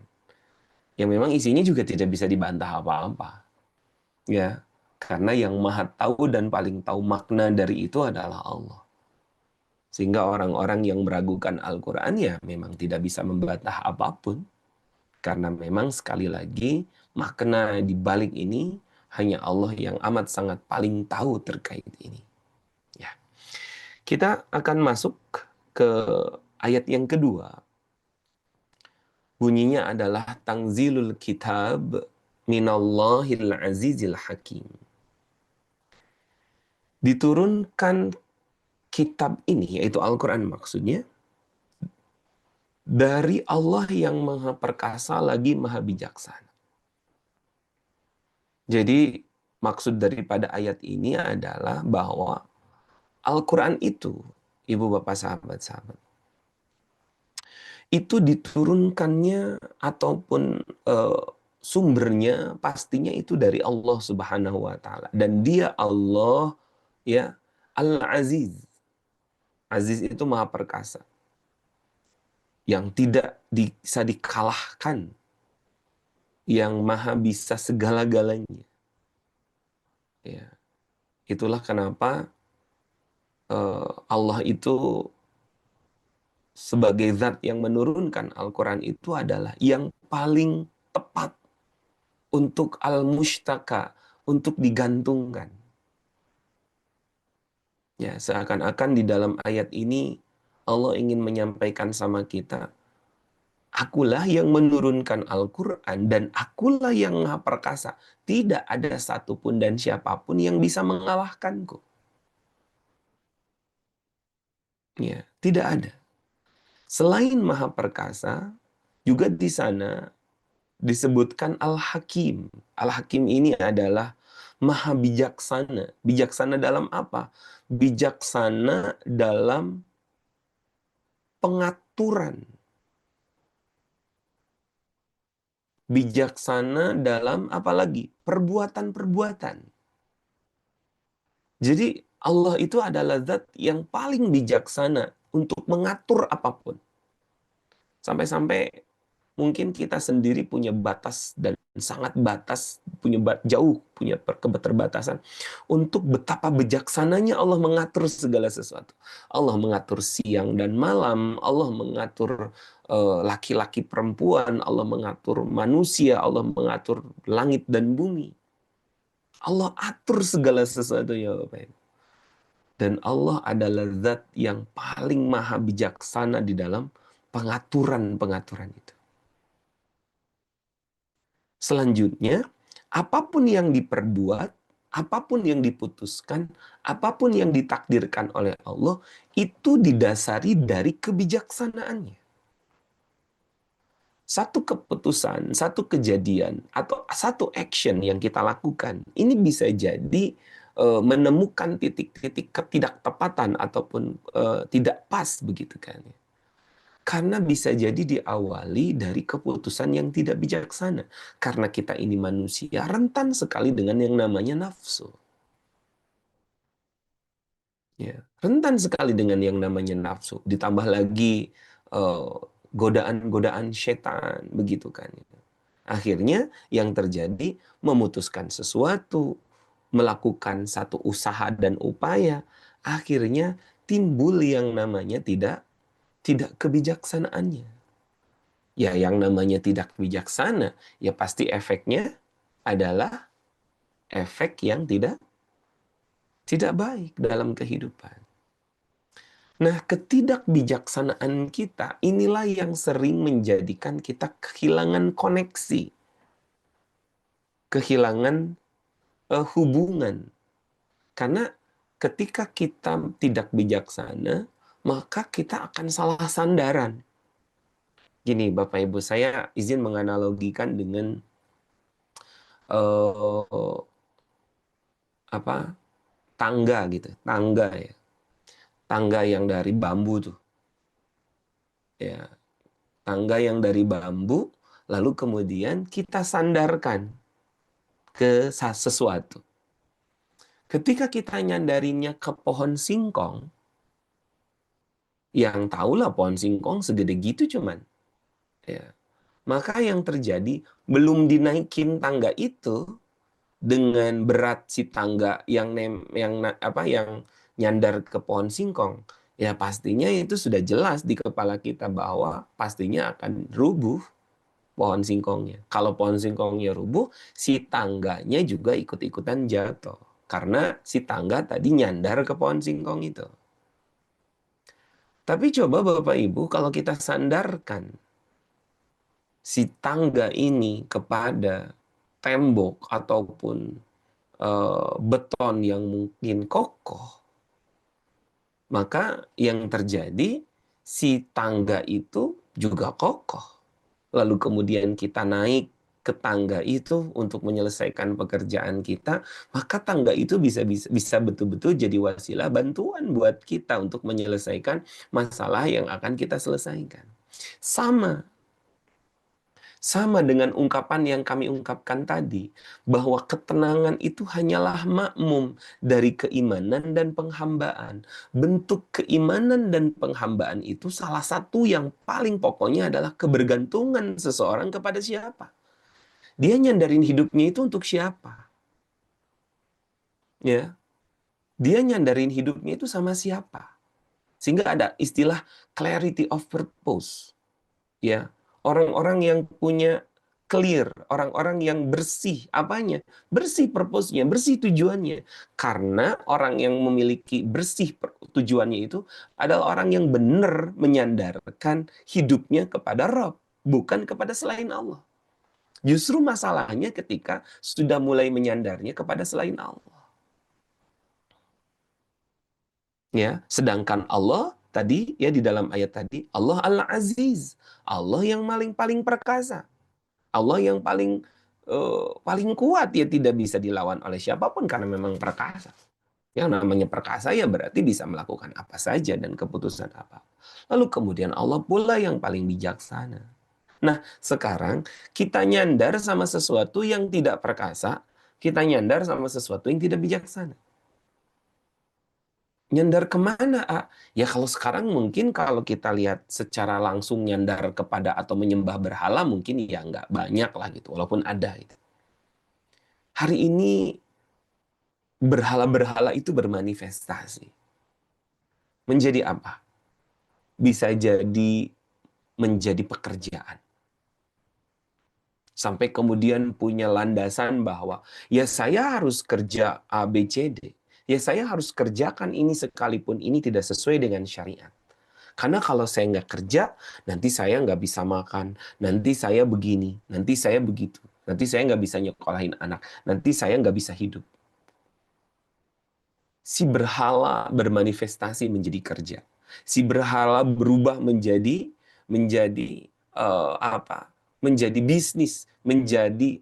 Yang memang isinya juga tidak bisa dibantah apa-apa. Ya, karena yang maha tahu dan paling tahu makna dari itu adalah Allah. Sehingga orang-orang yang meragukan Al-Quran ya memang tidak bisa membantah apapun. Karena memang sekali lagi makna di balik ini hanya Allah yang amat sangat paling tahu terkait ini. Ya. Kita akan masuk ke ayat yang kedua, bunyinya adalah Tanzilul Kitab Minallahil Azizil Hakim. Diturunkan kitab ini, yaitu Al-Quran maksudnya, dari Allah yang maha perkasa lagi maha bijaksana. Jadi maksud daripada ayat ini adalah bahwa Al-Quran itu, ibu bapak sahabat-sahabat, itu diturunkannya ataupun sumbernya pastinya itu dari Allah Subhanahu wa taala, dan dia Allah ya Al-Aziz. Aziz itu maha perkasa yang tidak bisa dikalahkan, yang maha bisa segala-galanya. Ya, itulah kenapa Allah itu sebagai zat yang menurunkan Al-Quran itu adalah yang paling tepat untuk al-mushtaka, untuk digantungkan. Ya, seakan-akan di dalam ayat ini Allah ingin menyampaikan sama kita, akulah yang menurunkan Al-Quran dan akulah yang maha perkasa. Tidak ada satupun dan siapapun yang bisa mengalahkanku. Ya, tidak ada. Selain maha perkasa, juga di sana disebutkan Al-Hakim. Al-Hakim ini adalah maha bijaksana. Bijaksana dalam apa? Bijaksana dalam pengaturan. Bijaksana dalam apa lagi? Perbuatan-perbuatan. Jadi Allah itu adalah zat yang paling bijaksana untuk mengatur apapun. Sampai-sampai mungkin kita sendiri punya batas dan sangat batas, jauh punya keterbatasan untuk betapa bijaksananya Allah mengatur segala sesuatu. Allah mengatur siang dan malam, Allah mengatur laki-laki perempuan, Allah mengatur manusia, Allah mengatur langit dan bumi. Allah atur segala sesuatu ya Bapak Ibu. Dan Allah adalah zat yang paling maha bijaksana di dalam pengaturan-pengaturan itu. Selanjutnya, apapun yang diperbuat, apapun yang diputuskan, apapun yang ditakdirkan oleh Allah, itu didasari dari kebijaksanaannya. Satu keputusan, satu kejadian, atau satu action yang kita lakukan, ini bisa jadi menemukan titik-titik ketidaktepatan ataupun tidak pas begitu kan. Karena bisa jadi diawali dari keputusan yang tidak bijaksana. Karena kita ini manusia, rentan sekali dengan yang namanya nafsu. Ya, rentan sekali dengan yang namanya nafsu. Ditambah lagi godaan-godaan setan, begitu kan. Akhirnya yang terjadi memutuskan sesuatu, melakukan satu usaha dan upaya, akhirnya timbul yang namanya tidak kebijaksanaannya. Ya, yang namanya tidak bijaksana, ya pasti efeknya adalah efek yang tidak baik dalam kehidupan. Nah, ketidakbijaksanaan kita inilah yang sering menjadikan kita kehilangan koneksi, kehilangan hubungan. Karena ketika kita tidak bijaksana, maka kita akan salah sandaran. Gini, Bapak Ibu, saya izin menganalogikan dengan tangga gitu, tangga ya, tangga yang dari bambu tuh, ya, tangga yang dari bambu, lalu kemudian kita sandarkan ke sesuatu. Ketika kita nyandarinya ke pohon singkong, yang tahulah pohon singkong segede gitu cuman, ya, maka yang terjadi belum dinaikin tangga itu dengan berat si tangga yang nyandar ke pohon singkong, ya pastinya itu sudah jelas di kepala kita bahwa pastinya akan rubuh pohon singkongnya. Kalau pohon singkongnya rubuh, si tangganya juga ikut-ikutan jatuh karena si tangga tadi nyandar ke pohon singkong itu. Tapi coba Bapak Ibu kalau kita sandarkan si tangga ini kepada tembok ataupun beton yang mungkin kokoh, maka yang terjadi si tangga itu juga kokoh. Lalu kemudian kita naik ke tangga itu untuk menyelesaikan pekerjaan kita, maka tangga itu bisa betul-betul jadi wasilah bantuan buat kita untuk menyelesaikan masalah yang akan kita selesaikan. Sama dengan ungkapan yang kami ungkapkan tadi, bahwa ketenangan itu hanyalah makmum dari keimanan dan penghambaan. Bentuk keimanan dan penghambaan itu salah satu yang paling pokoknya adalah kebergantungan seseorang kepada siapa. Dia nyandarin hidupnya itu untuk siapa? Ya, dia nyandarin hidupnya itu sama siapa? Sehingga ada istilah clarity of purpose. Ya, orang-orang yang punya clear, orang-orang yang bersih apanya? Bersih purpose-nya, bersih tujuannya. Karena orang yang memiliki bersih tujuannya itu adalah orang yang benar menyandarkan hidupnya kepada Rabb, bukan kepada selain Allah. Justru masalahnya ketika sudah mulai menyandarnya kepada selain Allah. Ya, sedangkan Allah tadi ya di dalam ayat tadi, Allah Al-Aziz, Allah yang paling perkasa, Allah yang paling kuat, ya tidak bisa dilawan oleh siapapun karena memang perkasa. Yang namanya perkasa ya berarti bisa melakukan apa saja dan keputusan apa. Lalu kemudian Allah pula yang paling bijaksana. Nah, sekarang kita nyandar sama sesuatu yang tidak perkasa, kita nyandar sama sesuatu yang tidak bijaksana. Nyandar kemana, A? Ya kalau sekarang mungkin kalau kita lihat secara langsung nyandar kepada atau menyembah berhala mungkin ya nggak banyak lah gitu, walaupun ada gitu. Hari ini berhala-berhala itu bermanifestasi. Menjadi apa? Bisa jadi menjadi pekerjaan. Sampai kemudian punya landasan bahwa ya saya harus kerja A, B, C, D. Ya saya harus kerjakan ini sekalipun ini tidak sesuai dengan syariat. Karena kalau saya nggak kerja, nanti saya nggak bisa makan, nanti saya begini, nanti saya begitu, nanti saya nggak bisa nyekolahin anak, nanti saya nggak bisa hidup. Si berhala bermanifestasi menjadi kerja. Si berhala berubah menjadi apa? Menjadi bisnis, menjadi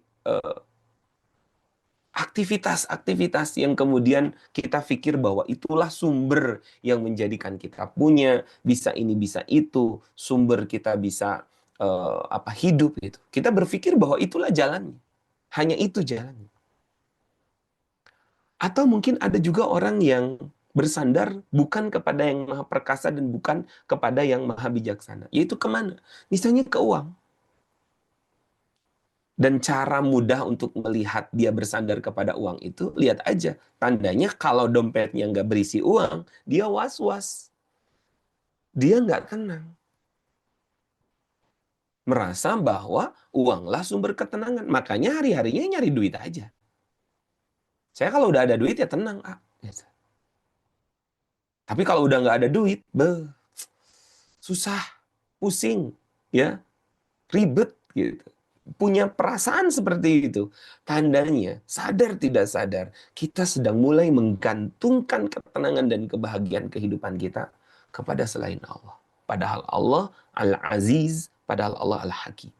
aktivitas-aktivitas yang kemudian kita pikir bahwa itulah sumber yang menjadikan kita punya, bisa ini, bisa itu, sumber kita bisa hidup gitu. Kita berpikir bahwa itulah jalannya. Hanya itu jalannya. Atau mungkin ada juga orang yang bersandar bukan kepada yang maha perkasa dan bukan kepada yang maha bijaksana. Yaitu kemana? Misalnya ke uang. Dan cara mudah untuk melihat dia bersandar kepada uang itu, lihat aja. Tandanya kalau dompetnya nggak berisi uang, dia was-was. Dia nggak tenang. Merasa bahwa uanglah sumber ketenangan. Makanya hari-harinya nyari duit aja. Saya kalau udah ada duit ya tenang. Tapi kalau udah nggak ada duit, susah, pusing, ya, ribet gitu. Punya perasaan seperti itu. Tandanya, sadar tidak sadar, kita sedang mulai menggantungkan ketenangan dan kebahagiaan kehidupan kita kepada selain Allah. Padahal Allah Al-Aziz, padahal Allah Al-Hakim.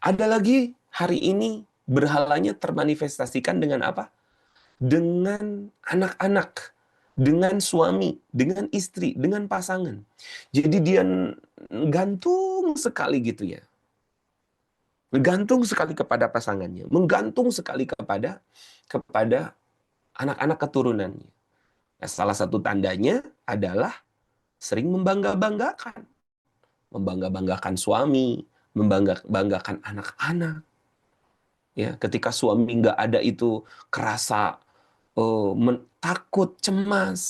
Ada lagi hari ini berhalanya termanifestasikan dengan apa? Dengan anak-anak, dengan suami, dengan istri, dengan pasangan. Jadi dia gantung sekali gitu ya. Bergantung sekali kepada pasangannya, menggantung sekali kepada anak-anak keturunannya. Nah, salah satu tandanya adalah sering membangga-banggakan suami, membanggakan anak-anak. Ya, ketika suami nggak ada itu kerasa takut, cemas,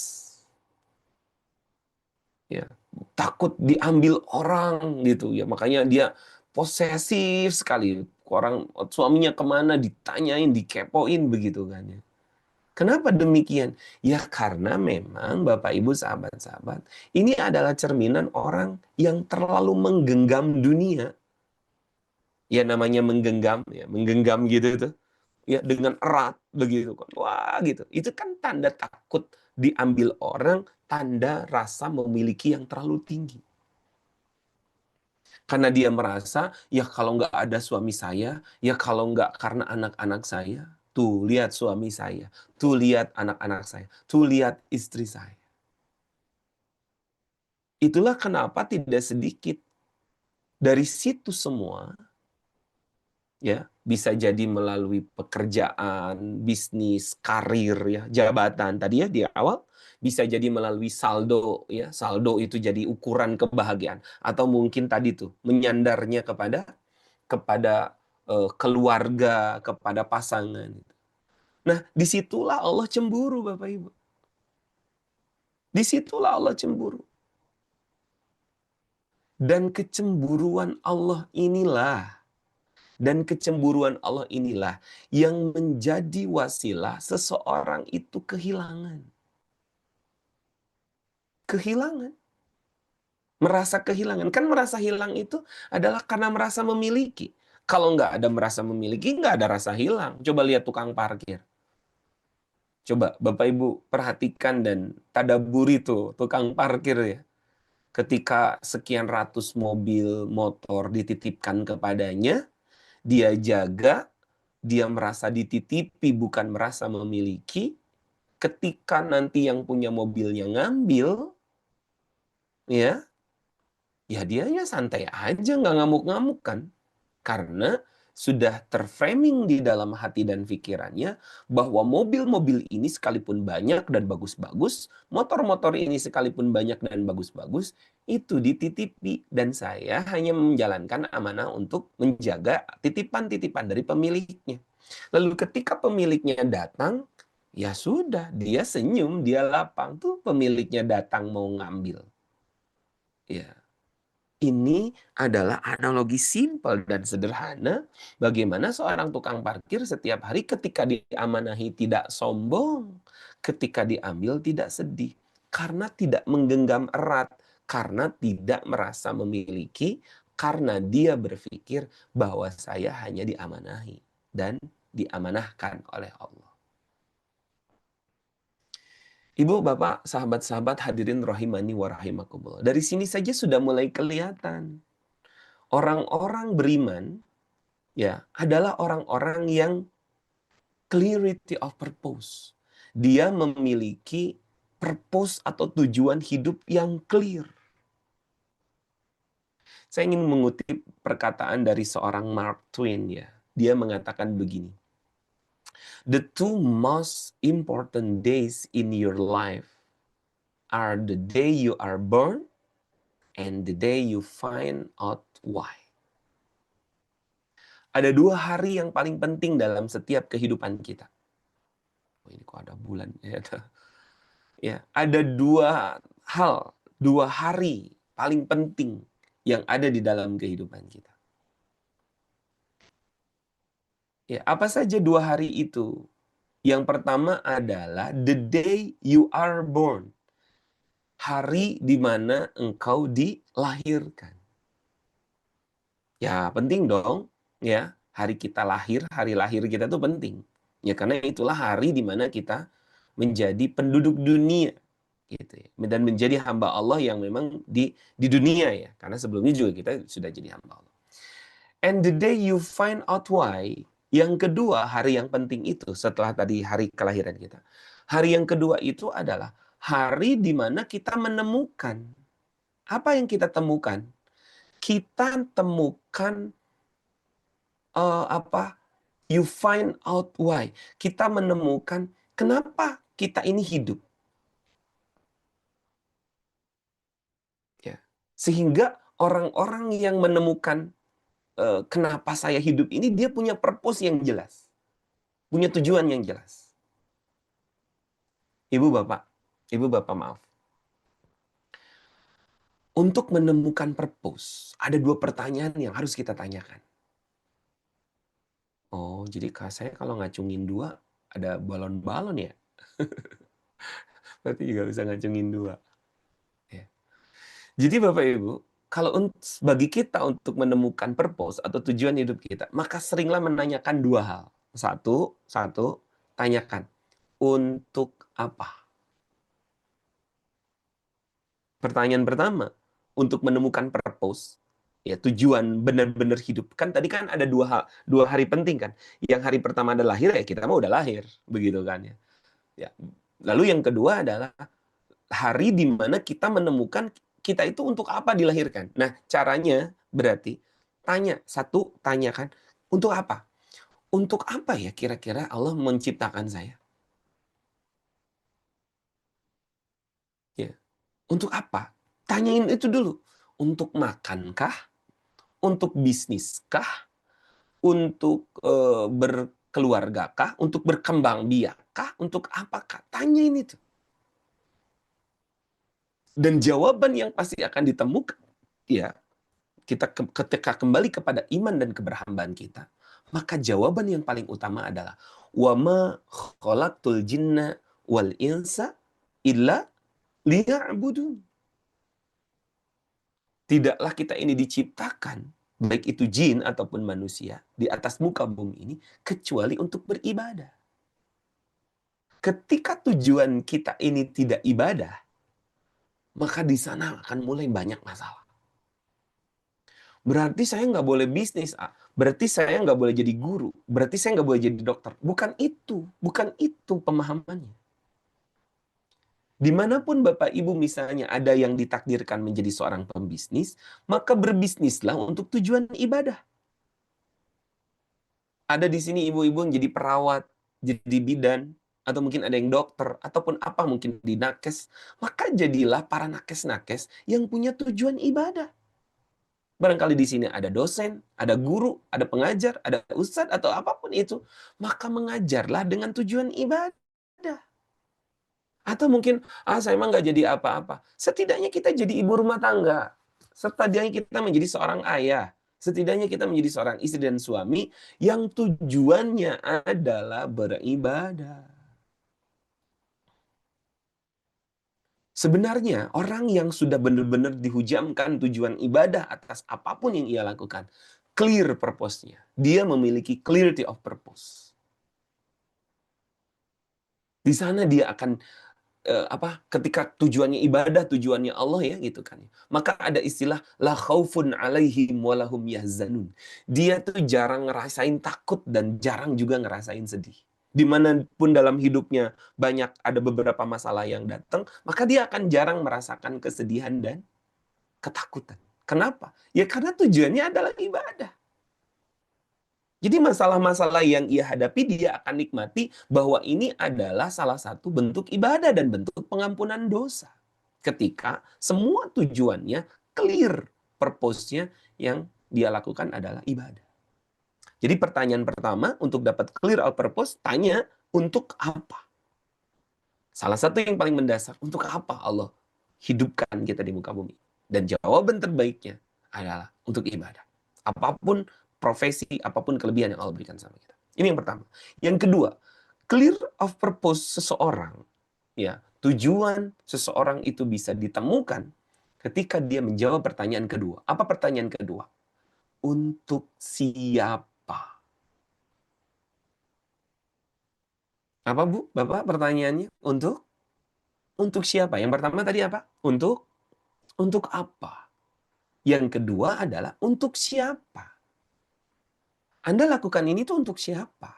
ya, takut diambil orang gitu ya, makanya dia posesif sekali. Orang suaminya kemana ditanyain, dikepoin begitu kan ya. Kenapa demikian? Ya karena memang Bapak Ibu sahabat-sahabat, ini adalah cerminan orang yang terlalu menggenggam dunia. Ya namanya menggenggam, ya menggenggam gitu tuh. Ya dengan erat begitu kan. Wah gitu. Itu kan tanda takut diambil orang, tanda rasa memiliki yang terlalu tinggi. Karena dia merasa, ya kalau nggak ada suami saya, ya kalau nggak karena anak-anak saya, tuh lihat suami saya, tuh lihat anak-anak saya, tuh lihat istri saya. Itulah kenapa tidak sedikit dari situ semua, ya bisa jadi melalui pekerjaan, bisnis, karir, ya jabatan. Tadi ya di awal bisa jadi melalui saldo, ya saldo itu jadi ukuran kebahagiaan. Atau mungkin tadi tuh menyandarnya kepada kepada keluarga, kepada pasangan. Nah, disitulah Allah cemburu, Bapak Ibu. Disitulah Allah cemburu. Dan kecemburuan Allah inilah, yang menjadi wasilah seseorang itu kehilangan. Kehilangan. Merasa kehilangan. Kan merasa hilang itu adalah karena merasa memiliki. Kalau nggak ada merasa memiliki, nggak ada rasa hilang. Coba lihat tukang parkir. Coba Bapak Ibu perhatikan dan tadaburi tuh tukang parkir ya. Ketika sekian ratus mobil, motor dititipkan kepadanya, dia jaga, dia merasa dititipi bukan merasa memiliki. Ketika nanti yang punya mobilnya ngambil, ya, ya dianya santai aja, nggak ngamuk-ngamuk kan. Karena sudah terframing di dalam hati dan pikirannya bahwa mobil-mobil ini sekalipun banyak dan bagus-bagus, motor-motor ini sekalipun banyak dan bagus-bagus, itu dititipi dan saya hanya menjalankan amanah untuk menjaga titipan-titipan dari pemiliknya. Lalu ketika pemiliknya datang, ya sudah, dia senyum, dia lapang tuh pemiliknya datang mau ngambil. Ya. Ini adalah analogi simpel dan sederhana bagaimana seorang tukang parkir setiap hari ketika diamanahi tidak sombong, ketika diambil tidak sedih, karena tidak menggenggam erat, karena tidak merasa memiliki, karena dia berpikir bahwa saya hanya diamanahi dan diamanahkan oleh Allah. Ibu, Bapak, sahabat-sahabat hadirin rahimani wa rahimakumullah. Dari sini saja sudah mulai kelihatan. Orang-orang beriman ya adalah orang-orang yang clarity of purpose. Dia memiliki purpose atau tujuan hidup yang clear. Saya ingin mengutip perkataan dari seorang Mark Twain ya. Dia mengatakan begini. The two most important days in your life are the day you are born and the day you find out why. Ada 2 hari yang paling penting dalam setiap kehidupan kita. Oh, ini kok ada bulan ya. Ya, ada 2 hal, 2 hari paling penting yang ada di dalam kehidupan kita. Ya, apa saja 2 hari itu? Yang pertama adalah the day you are born. Hari di mana engkau dilahirkan. Ya, penting dong, ya. Hari kita lahir, hari lahir kita tuh penting. Ya, karena itulah hari di mana kita menjadi penduduk dunia gitu ya. Dan menjadi hamba Allah yang memang di dunia ya. Karena sebelumnya juga kita sudah jadi hamba Allah. And the day you find out why, yang kedua, hari yang penting itu setelah tadi hari kelahiran kita. Hari yang kedua itu adalah hari di mana kita menemukan. Apa yang kita temukan? Kita temukan you find out why. Kita menemukan kenapa kita ini hidup. Ya. Sehingga orang-orang yang menemukan kenapa saya hidup ini, dia punya purpose yang jelas. Punya tujuan yang jelas. Ibu Bapak maaf. Untuk menemukan purpose, ada 2 pertanyaan yang harus kita tanyakan. Oh, jadi saya kalau ngacungin 2, ada balon-balon ya? Berarti juga bisa ngacungin dua. Ya. Jadi Bapak Ibu, kalau bagi kita untuk menemukan purpose atau tujuan hidup kita, maka seringlah menanyakan dua hal. Satu, tanyakan, untuk apa? Pertanyaan pertama, untuk menemukan purpose, ya tujuan benar-benar hidup. Kan tadi kan ada dua hari penting kan. Yang hari pertama ada lahir, ya kita mah udah lahir, begitu kan ya. Ya. Lalu yang kedua adalah hari di mana kita menemukan kita itu untuk apa dilahirkan. Nah, caranya berarti tanyakan untuk apa? Untuk apa ya kira-kira Allah menciptakan saya? Ya. Untuk apa? Tanyain itu dulu. Untuk makankah? Untuk bisniskah? Untuk berkeluargakah? Untuk berkembang biakkah? Untuk apakah? Tanyain itu. Dan jawaban yang pasti akan ditemukan, ya, kita ketika kembali kepada iman dan keberhambaan kita, maka jawaban yang paling utama adalah wa ma khalaqtul jinna wal insa illa liya'budun. Tidaklah kita ini diciptakan, baik itu jin ataupun manusia, di atas muka bumi ini, kecuali untuk beribadah. Ketika tujuan kita ini tidak ibadah, maka di sana akan mulai banyak masalah. Berarti saya nggak boleh bisnis, berarti saya nggak boleh jadi guru, berarti saya nggak boleh jadi dokter. Bukan itu pemahamannya. Dimanapun Bapak Ibu misalnya ada yang ditakdirkan menjadi seorang pembisnis, maka berbisnislah untuk tujuan ibadah. Ada di sini ibu-ibu yang jadi perawat, jadi bidan, atau mungkin ada yang dokter, ataupun apa mungkin di nakes, maka jadilah para nakes-nakes yang punya tujuan ibadah. Barangkali di sini ada dosen, ada guru, ada pengajar, ada ustadz, atau apapun itu, maka mengajarlah dengan tujuan ibadah. Atau mungkin, saya emang nggak jadi apa-apa. Setidaknya kita jadi ibu rumah tangga. Setidaknya kita menjadi seorang ayah. Setidaknya kita menjadi seorang istri dan suami yang tujuannya adalah beribadah. Sebenarnya orang yang sudah benar-benar dihujamkan tujuan ibadah atas apapun yang ia lakukan, clear purpose-nya. Dia memiliki clarity of purpose. Di sana dia akan ketika tujuannya ibadah, tujuannya Allah ya gitu kan. Maka ada istilah la khaufun alaihim walahum yahzanun. Dia tuh jarang ngerasain takut dan jarang juga ngerasain sedih. Dimanapun dalam hidupnya banyak ada beberapa masalah yang datang, maka dia akan jarang merasakan kesedihan dan ketakutan. Kenapa? Ya karena tujuannya adalah ibadah. Jadi masalah-masalah yang ia hadapi, dia akan nikmati bahwa ini adalah salah satu bentuk ibadah dan bentuk pengampunan dosa. Ketika semua tujuannya clear, purpose-nya yang dia lakukan adalah ibadah. Jadi pertanyaan pertama, untuk dapat clear all purpose, tanya untuk apa? Salah satu yang paling mendasar, untuk apa Allah hidupkan kita di muka bumi? Dan jawaban terbaiknya adalah untuk ibadah. Apapun profesi, apapun kelebihan yang Allah berikan sama kita. Ini yang pertama. Yang kedua, clear of purpose seseorang, ya, tujuan seseorang itu bisa ditemukan ketika dia menjawab pertanyaan kedua. Apa pertanyaan kedua? Untuk siapa? Apa Bu? Bapak pertanyaannya? Untuk siapa? Yang pertama tadi apa? Untuk apa? Yang kedua adalah untuk siapa? Anda lakukan ini tuh untuk siapa?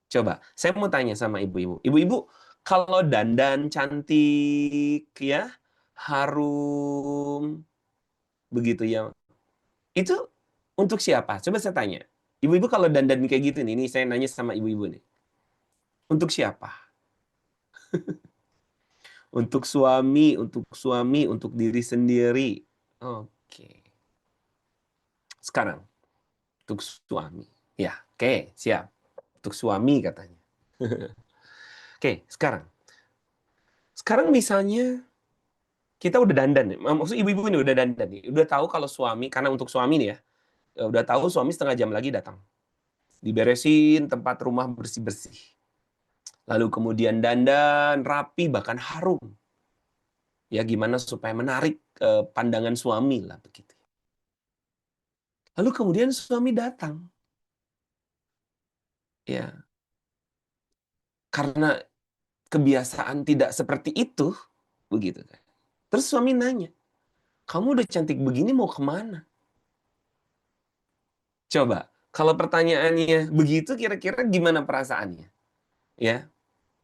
Coba, saya mau tanya sama ibu-ibu. Ibu-ibu, kalau dandan cantik, ya, harum, begitu ya, itu untuk siapa? Coba saya tanya. Ibu-ibu kalau dandan kayak gitu nih, ini saya nanya sama ibu-ibu nih. Untuk siapa? Untuk suami, untuk diri sendiri. Oke. Sekarang, untuk suami. Ya, oke, siap. Untuk suami katanya. Oke, sekarang. Sekarang misalnya kita udah dandan nih. Maksud ibu-ibu ini udah dandan nih. Udah tahu kalau suami, karena untuk suami nih ya, udah tahu suami setengah jam lagi datang. Diberesin tempat rumah bersih-bersih. lalu kemudian dandan rapi bahkan harum. Ya, gimana supaya menarik pandangan suami lah begitu. Lalu kemudian suami datang. Ya, karena kebiasaan tidak seperti itu, begitu kan. Terus suami nanya, "Kamu udah cantik begini mau kemana?" Coba, kalau pertanyaannya begitu kira-kira gimana perasaannya? Ya,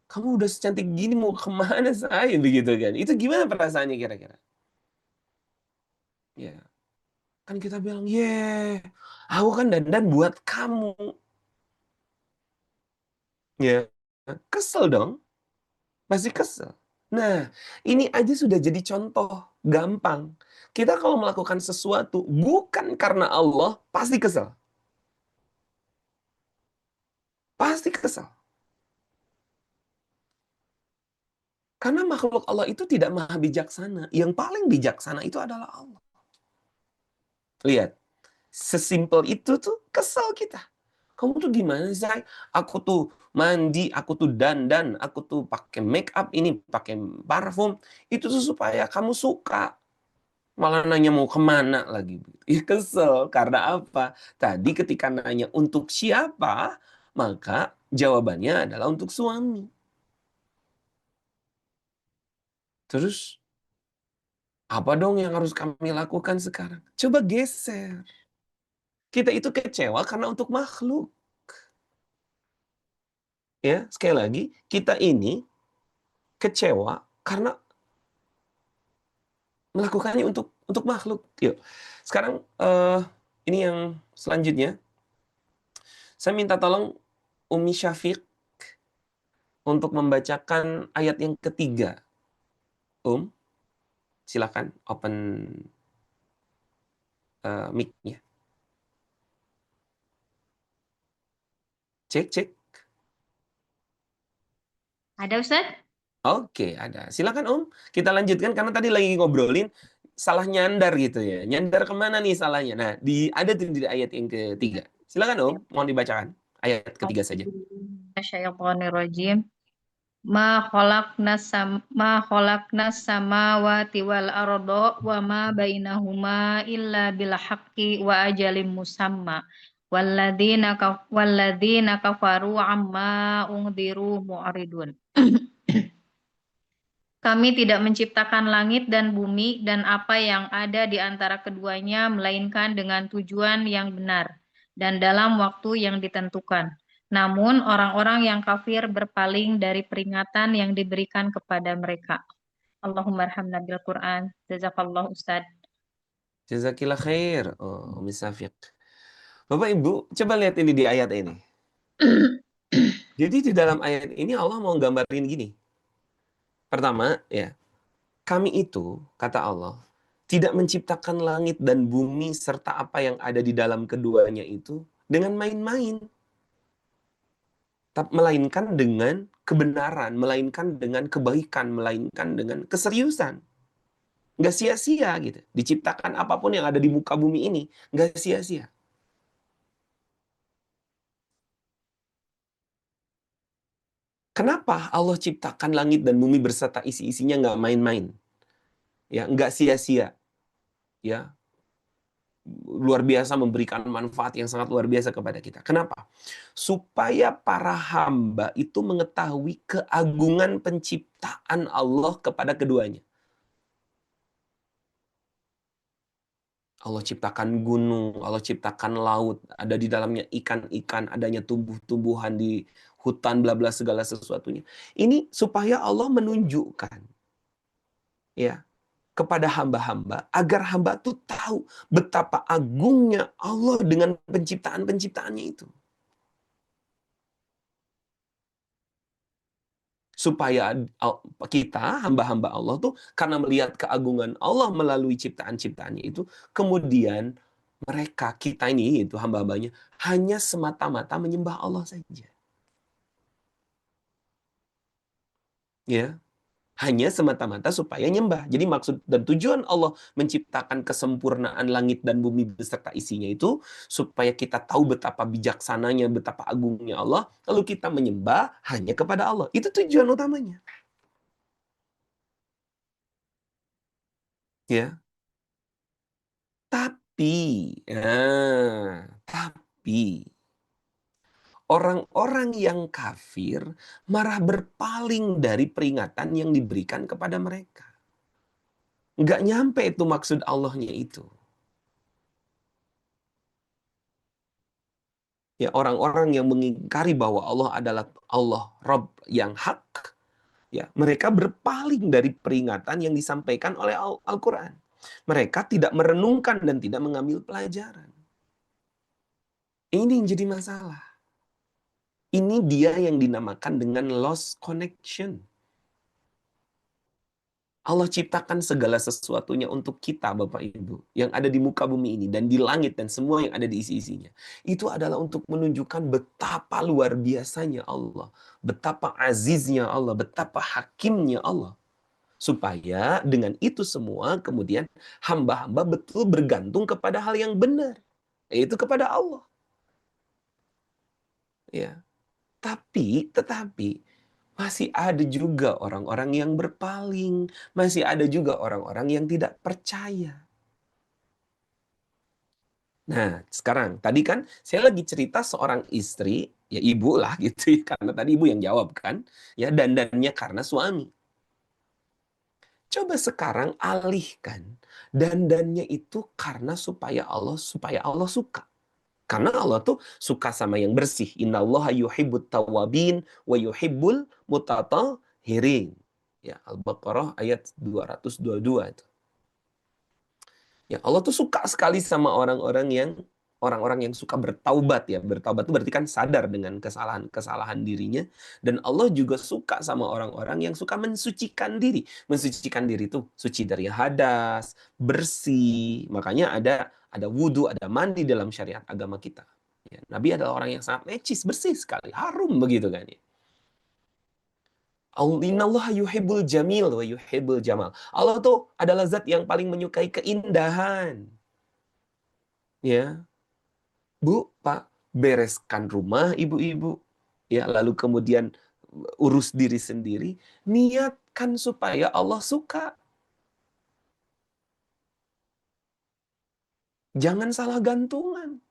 "Kamu udah secantik gini mau kemana say?" Begitu kan. Itu gimana perasaannya kira-kira? Ya, kan kita bilang, aku kan dandan buat kamu." Ya, kesel dong, pasti kesel. Nah, ini aja sudah jadi contoh gampang. Kita kalau melakukan sesuatu bukan karena Allah, pasti kesel. Pasti kesel. Karena makhluk Allah itu tidak maha bijaksana. Yang paling bijaksana itu adalah Allah. Lihat, sesimpel itu tuh kesel kita. Kamu tuh gimana sih? Aku tuh mandi, aku tuh dandan, aku tuh pakai make up ini, pakai parfum. Itu tuh supaya kamu suka. Malah nanya mau kemana lagi. Ya kesel. Karena apa? Tadi ketika nanya untuk siapa, maka jawabannya adalah untuk suami. Terus, apa dong yang harus kami lakukan sekarang? Coba geser. Kita itu kecewa karena untuk makhluk. Ya, sekali lagi, kita ini kecewa karena melakukannya untuk makhluk. Yuk, sekarang ini yang selanjutnya. Saya minta tolong Umi Syafiq untuk membacakan ayat yang ketiga. Silakan open mic-nya. Cek. Ada Ustaz? Oke, ada. Silakan kita lanjutkan karena tadi lagi ngobrolin salah nyandar gitu ya. Nyandar kemana nih salahnya? Nah, ada tuh di ayat yang ketiga. Silakan mohon dibacakan ayat ketiga saja. Syaitonirrajim. Ma khalaqnas samawati wal arda wa ma bainahuma illa bil haqqi wa ajalim musamma. Walladzina kafaru amma ungdiru mu'ridun. Kami tidak menciptakan langit dan bumi dan apa yang ada di antara keduanya, melainkan dengan tujuan yang benar dan dalam waktu yang ditentukan. Namun orang-orang yang kafir berpaling dari peringatan yang diberikan kepada mereka. Allahumma arhamna bil Quran. Jazakallah Ustaz. Jazakillah khair. Umi Syafiq. Bapak Ibu, coba lihat ini di ayat ini. Jadi di dalam ayat ini Allah mau gambarin gini. Pertama, ya, kami itu, kata Allah, tidak menciptakan langit dan bumi serta apa yang ada di dalam keduanya itu dengan main-main. Melainkan dengan kebenaran, melainkan dengan kebaikan, melainkan dengan keseriusan. Nggak sia-sia gitu. Diciptakan apapun yang ada di muka bumi ini, nggak sia-sia. Kenapa Allah ciptakan langit dan bumi berserta isi-isinya nggak main-main? Ya, nggak sia-sia. Ya, luar biasa memberikan manfaat yang sangat luar biasa kepada kita. Kenapa? Supaya para hamba itu mengetahui keagungan penciptaan Allah kepada keduanya. Allah ciptakan gunung, Allah ciptakan laut, ada di dalamnya ikan-ikan, adanya tumbuh-tumbuhan di hutan, bla bla segala sesuatunya. Ini supaya Allah menunjukkan ya kepada hamba-hamba agar hamba tuh tahu betapa agungnya Allah dengan penciptaan-penciptaannya itu. Supaya kita, hamba-hamba Allah tuh, karena melihat keagungan Allah melalui ciptaan-ciptaannya itu, kemudian mereka, kita ini, itu hamba-hambanya, hanya semata-mata menyembah Allah saja. Ya, Hanya semata-mata supaya nyembah. Jadi maksud dan tujuan Allah menciptakan kesempurnaan langit dan bumi beserta isinya itu supaya kita tahu betapa bijaksananya, betapa agungnya Allah, lalu kita menyembah hanya kepada Allah. Itu tujuan utamanya. Ya. Tapi orang-orang yang kafir marah berpaling dari peringatan yang diberikan kepada mereka. Nggak nyampe itu maksud Allahnya itu. Ya, orang-orang yang mengingkari bahwa Allah adalah Allah Rabb yang hak, ya, mereka berpaling dari peringatan yang disampaikan oleh Al-Quran. Mereka tidak merenungkan dan tidak mengambil pelajaran. Ini yang jadi masalah. Ini dia yang dinamakan dengan lost connection. Allah ciptakan segala sesuatunya untuk kita, Bapak Ibu, yang ada di muka bumi ini, dan di langit, dan semua yang ada di isi-isinya. Itu adalah untuk menunjukkan betapa luar biasanya Allah, betapa aziznya Allah, betapa hakimnya Allah. Supaya dengan itu semua, kemudian hamba-hamba betul bergantung kepada hal yang benar, yaitu kepada Allah. Ya. Tetapi, masih ada juga orang-orang yang berpaling. Masih ada juga orang-orang yang tidak percaya. Nah, sekarang, tadi kan saya lagi cerita seorang istri, ya ibu lah gitu ya, karena tadi ibu yang jawab kan, ya dandannya karena suami. Coba sekarang alihkan dandannya itu karena supaya Allah suka. Karena Allah tuh suka sama yang bersih. Innallaha yuhibbut tawwabin wa yuhibbul mutatahhirin. Ya, Al-Baqarah ayat 222 itu. Ya, Allah tuh suka sekali sama orang-orang yang suka bertaubat ya. Bertaubat itu berarti kan sadar dengan kesalahan-kesalahan dirinya, dan Allah juga suka sama orang-orang yang suka mensucikan diri. Mensucikan diri itu suci dari hadas, bersih. Makanya ada wudhu, ada mandi dalam syariat agama kita. Ya, Nabi adalah orang yang sangat necis, bersih sekali, harum begitu kan ya. Innallaha yuhibbul jamil wa yuhibbul jamal. Allah tuh adalah zat yang paling menyukai keindahan. Ya, Bu, Pak, bereskan rumah ibu-ibu. Ya, lalu kemudian urus diri sendiri, niatkan supaya Allah suka. Jangan salah gantungan.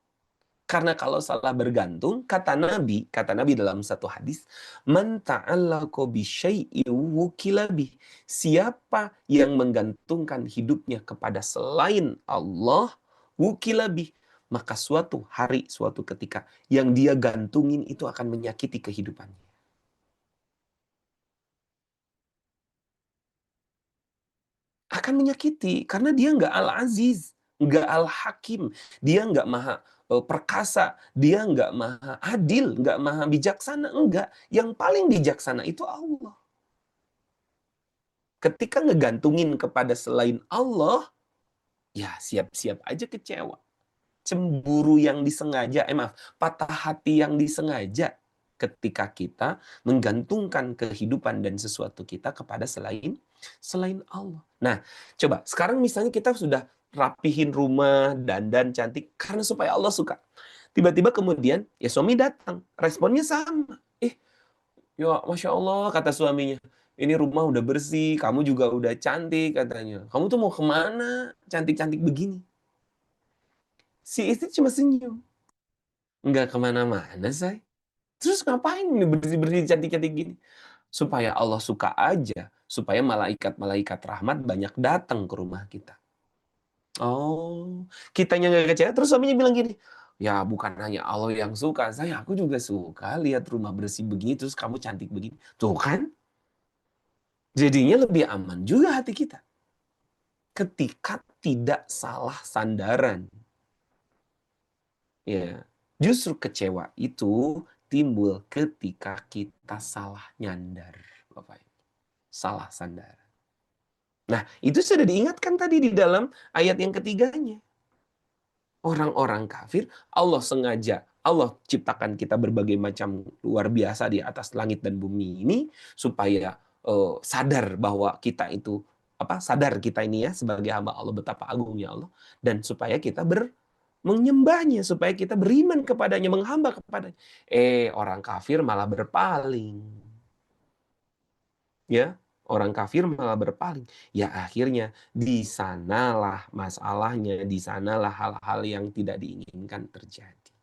Karena kalau salah bergantung, kata Nabi dalam satu hadis, man ta'allaqa bi syai'in wukila bih. Siapa yang menggantungkan hidupnya kepada selain Allah, wukila bih, maka suatu hari, suatu ketika yang dia gantungin itu akan menyakiti kehidupannya. Akan menyakiti karena dia nggak al-aziz, nggak al-hakim, dia nggak maha perkasa, dia nggak maha adil, nggak maha bijaksana, enggak. Yang paling bijaksana itu Allah. Ketika ngegantungin kepada selain Allah, ya siap-siap aja kecewa. Cemburu yang disengaja, patah hati yang disengaja ketika kita menggantungkan kehidupan dan sesuatu kita kepada selain Allah. Nah, coba sekarang misalnya kita sudah rapihin rumah, dandan cantik karena supaya Allah suka. Tiba-tiba kemudian ya suami datang, responnya sama. Ya Masya Allah, kata suaminya, ini rumah udah bersih, kamu juga udah cantik katanya. Kamu tuh mau kemana cantik-cantik begini? Si istri cuma senyum. Nggak kemana-mana, say. Terus ngapain ini bersih-bersih cantik-cantik gini? Supaya Allah suka aja. Supaya malaikat-malaikat rahmat banyak datang ke rumah kita. Oh, kitanya nggak kecewa. Terus suaminya bilang gini, ya bukan hanya Allah yang suka, aku juga suka lihat rumah bersih begini, terus kamu cantik begini. Tuh kan? Jadinya lebih aman juga hati kita. Ketika tidak salah sandaran. Ya, justru kecewa itu timbul ketika kita salah nyandar, Bapak Ibu. Salah sandar. Nah, itu sudah diingatkan tadi di dalam ayat yang ketiganya. Orang-orang kafir, Allah sengaja, Allah ciptakan kita berbagai macam luar biasa di atas langit dan bumi ini, supaya sadar bahwa kita itu sadar kita ini ya sebagai hamba Allah betapa agungnya Allah, dan supaya kita menyembahnya, supaya kita beriman kepadanya, menghamba kepadanya. Orang kafir malah berpaling. Ya, orang kafir malah berpaling. Ya akhirnya di sanalah masalahnya, di sanalah hal-hal yang tidak diinginkan terjadi.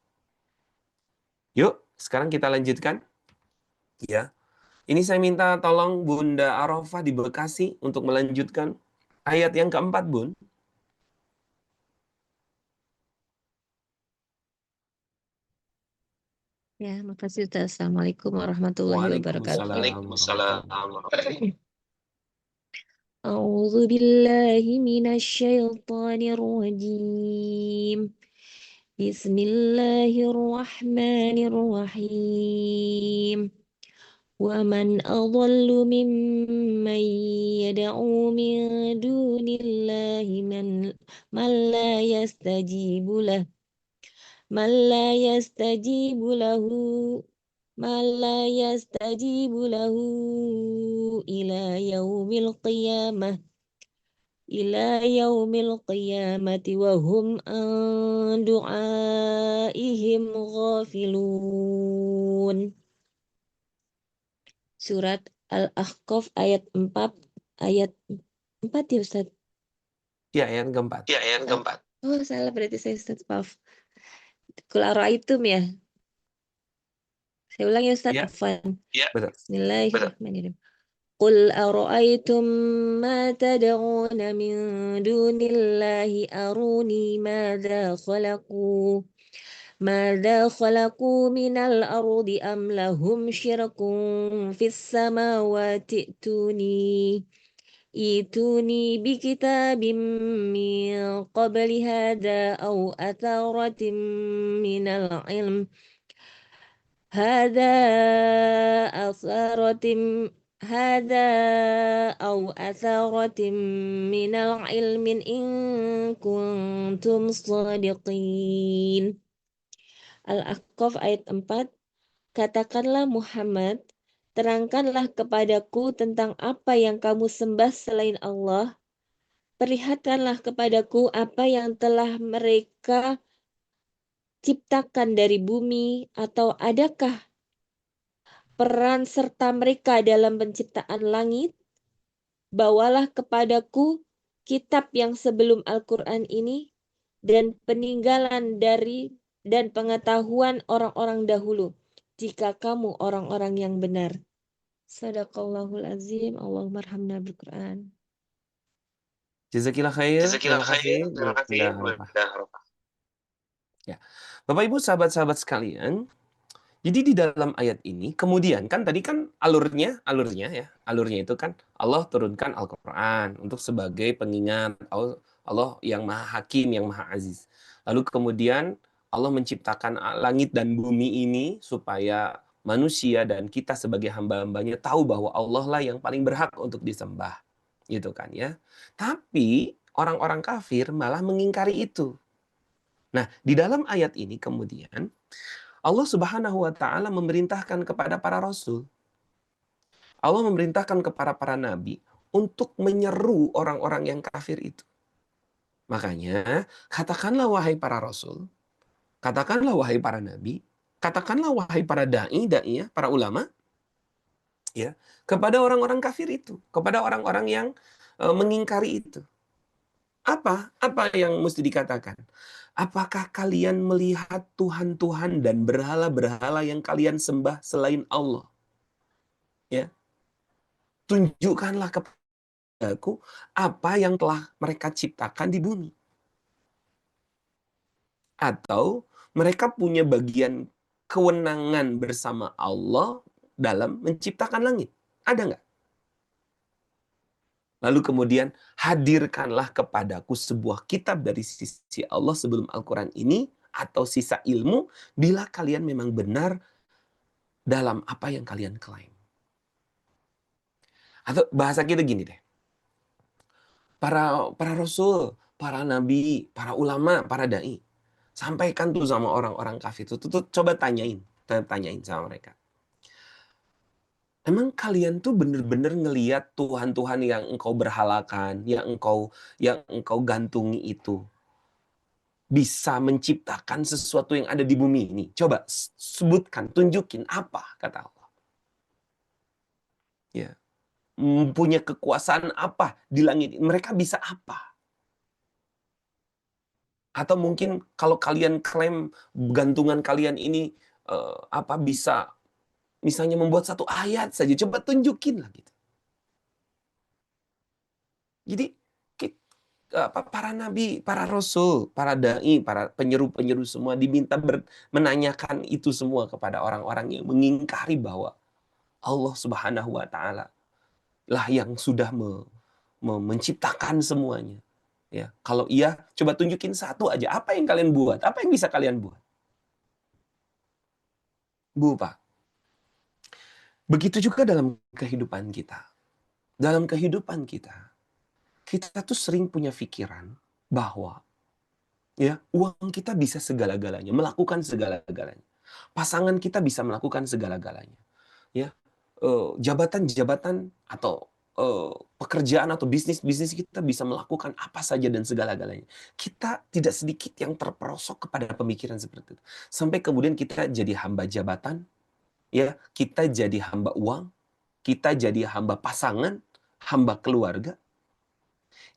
Yuk, sekarang kita lanjutkan. Ya. Ini saya minta tolong Bunda Arafah di Bekasi untuk melanjutkan ayat yang keempat, Bun. Ya, makasih Ustaz. Assalamualaikum warahmatullahi wabarakatuh. Waalaikumsalam warahmatullahi wabarakatuh. أعوذ بالله من الشيطان الرجيم بسم الله الرحمن الرحيم ومن أضل ممن يدعو من دون الله من لا يستجيب له من لا يستجيب له إلى يوم القيامة وهم عن دعائهم غافلون. Surat Al-Ahqaf ayat 4 ya Ustaz. Ya, ayat keempat. Oh, salah berarti saya Ustaz, maaf. Qul ara'aytum ya. Saya ulang ya Ustaz, Ya. afwan. Betul. Bismillahirrahmanirrahim. Qul ara'aytum ma tad'una min dunillahi aruni madza khalaqu minal ardi am lahum syirkun fis samawati ituni bi kitabim min qabli hadha aw atharatin minal ilm هذا أو أثارة من العلم إن كنتم صادقين. Al-Ahqaf ayat 4. Katakanlah Muhammad, terangkanlah kepadaku tentang apa yang kamu sembah selain Allah. Perlihatkanlah kepadaku apa yang telah mereka ciptakan dari bumi, atau adakah peran serta mereka dalam penciptaan langit? Bawalah kepadaku kitab yang sebelum Al-Quran ini dan peninggalan dan pengetahuan orang-orang dahulu, jika kamu orang-orang yang benar. Sadaqallahul azim. Allahumma arhamna bil Quran. Jazakillah khair. Terima kasih, Bunda Arafah. Ya. Bapak Ibu sahabat-sahabat sekalian, jadi di dalam ayat ini kemudian kan tadi kan alurnya itu kan Allah turunkan Al-Qur'an untuk sebagai pengingat Allah yang Maha Hakim, yang Maha Aziz. Lalu kemudian Allah menciptakan langit dan bumi ini supaya manusia dan kita sebagai hamba-hambanya tahu bahwa Allah lah yang paling berhak untuk disembah. Gitu kan ya. Tapi orang-orang kafir malah mengingkari itu. Nah, di dalam ayat ini kemudian Allah Subhanahu wa taala memerintahkan kepada para rasul. Allah memerintahkan kepada para nabi untuk menyeru orang-orang yang kafir itu. Makanya, katakanlah wahai para rasul, katakanlah wahai para nabi, katakanlah wahai para dai-ya, para ulama, ya, kepada orang-orang kafir itu, kepada orang-orang yang mengingkari itu. Apa yang mesti dikatakan? Apakah kalian melihat Tuhan-Tuhan dan berhala-berhala yang kalian sembah selain Allah? Ya. Tunjukkanlah kepadaku apa yang telah mereka ciptakan di bumi. Atau mereka punya bagian kewenangan bersama Allah dalam menciptakan langit. Ada nggak? Lalu kemudian hadirkanlah kepadaku sebuah kitab dari sisi Allah sebelum Al-Quran ini, atau sisa ilmu, bila kalian memang benar dalam apa yang kalian klaim. Atau bahasa kita gini deh. Para rasul, para nabi, para ulama, para dai, sampaikan tuh sama orang-orang kafir itu, coba tanyain sama mereka. Emang kalian tuh bener-bener ngeliat Tuhan-Tuhan yang engkau berhalakan, yang engkau gantungi itu bisa menciptakan sesuatu yang ada di bumi ini? Coba sebutkan, tunjukin apa kata Allah. Ya, punya kekuasaan apa di langit? Mereka bisa apa? Atau mungkin kalau kalian klaim gantungan kalian ini bisa misalnya membuat satu ayat saja, coba tunjukin lah gitu. Jadi para nabi, para rasul, para dai, para penyeru-penyeru semua diminta menanyakan itu semua kepada orang-orang yang mengingkari bahwa Allah Subhanahu wa taala lah yang sudah menciptakan semuanya. Ya, kalau iya, coba tunjukin satu aja. Apa yang kalian buat? Apa yang bisa kalian buat? Bu, Pak. Begitu juga dalam kehidupan kita. Dalam kehidupan kita tuh sering punya pikiran bahwa ya, uang kita bisa segala-galanya, melakukan segala-galanya. Pasangan kita bisa melakukan segala-galanya. Ya, jabatan-jabatan atau pekerjaan atau bisnis-bisnis kita bisa melakukan apa saja dan segala-galanya. Kita tidak sedikit yang terperosok kepada pemikiran seperti itu. Sampai kemudian kita jadi hamba jabatan, ya, kita jadi hamba uang, kita jadi hamba pasangan, hamba keluarga.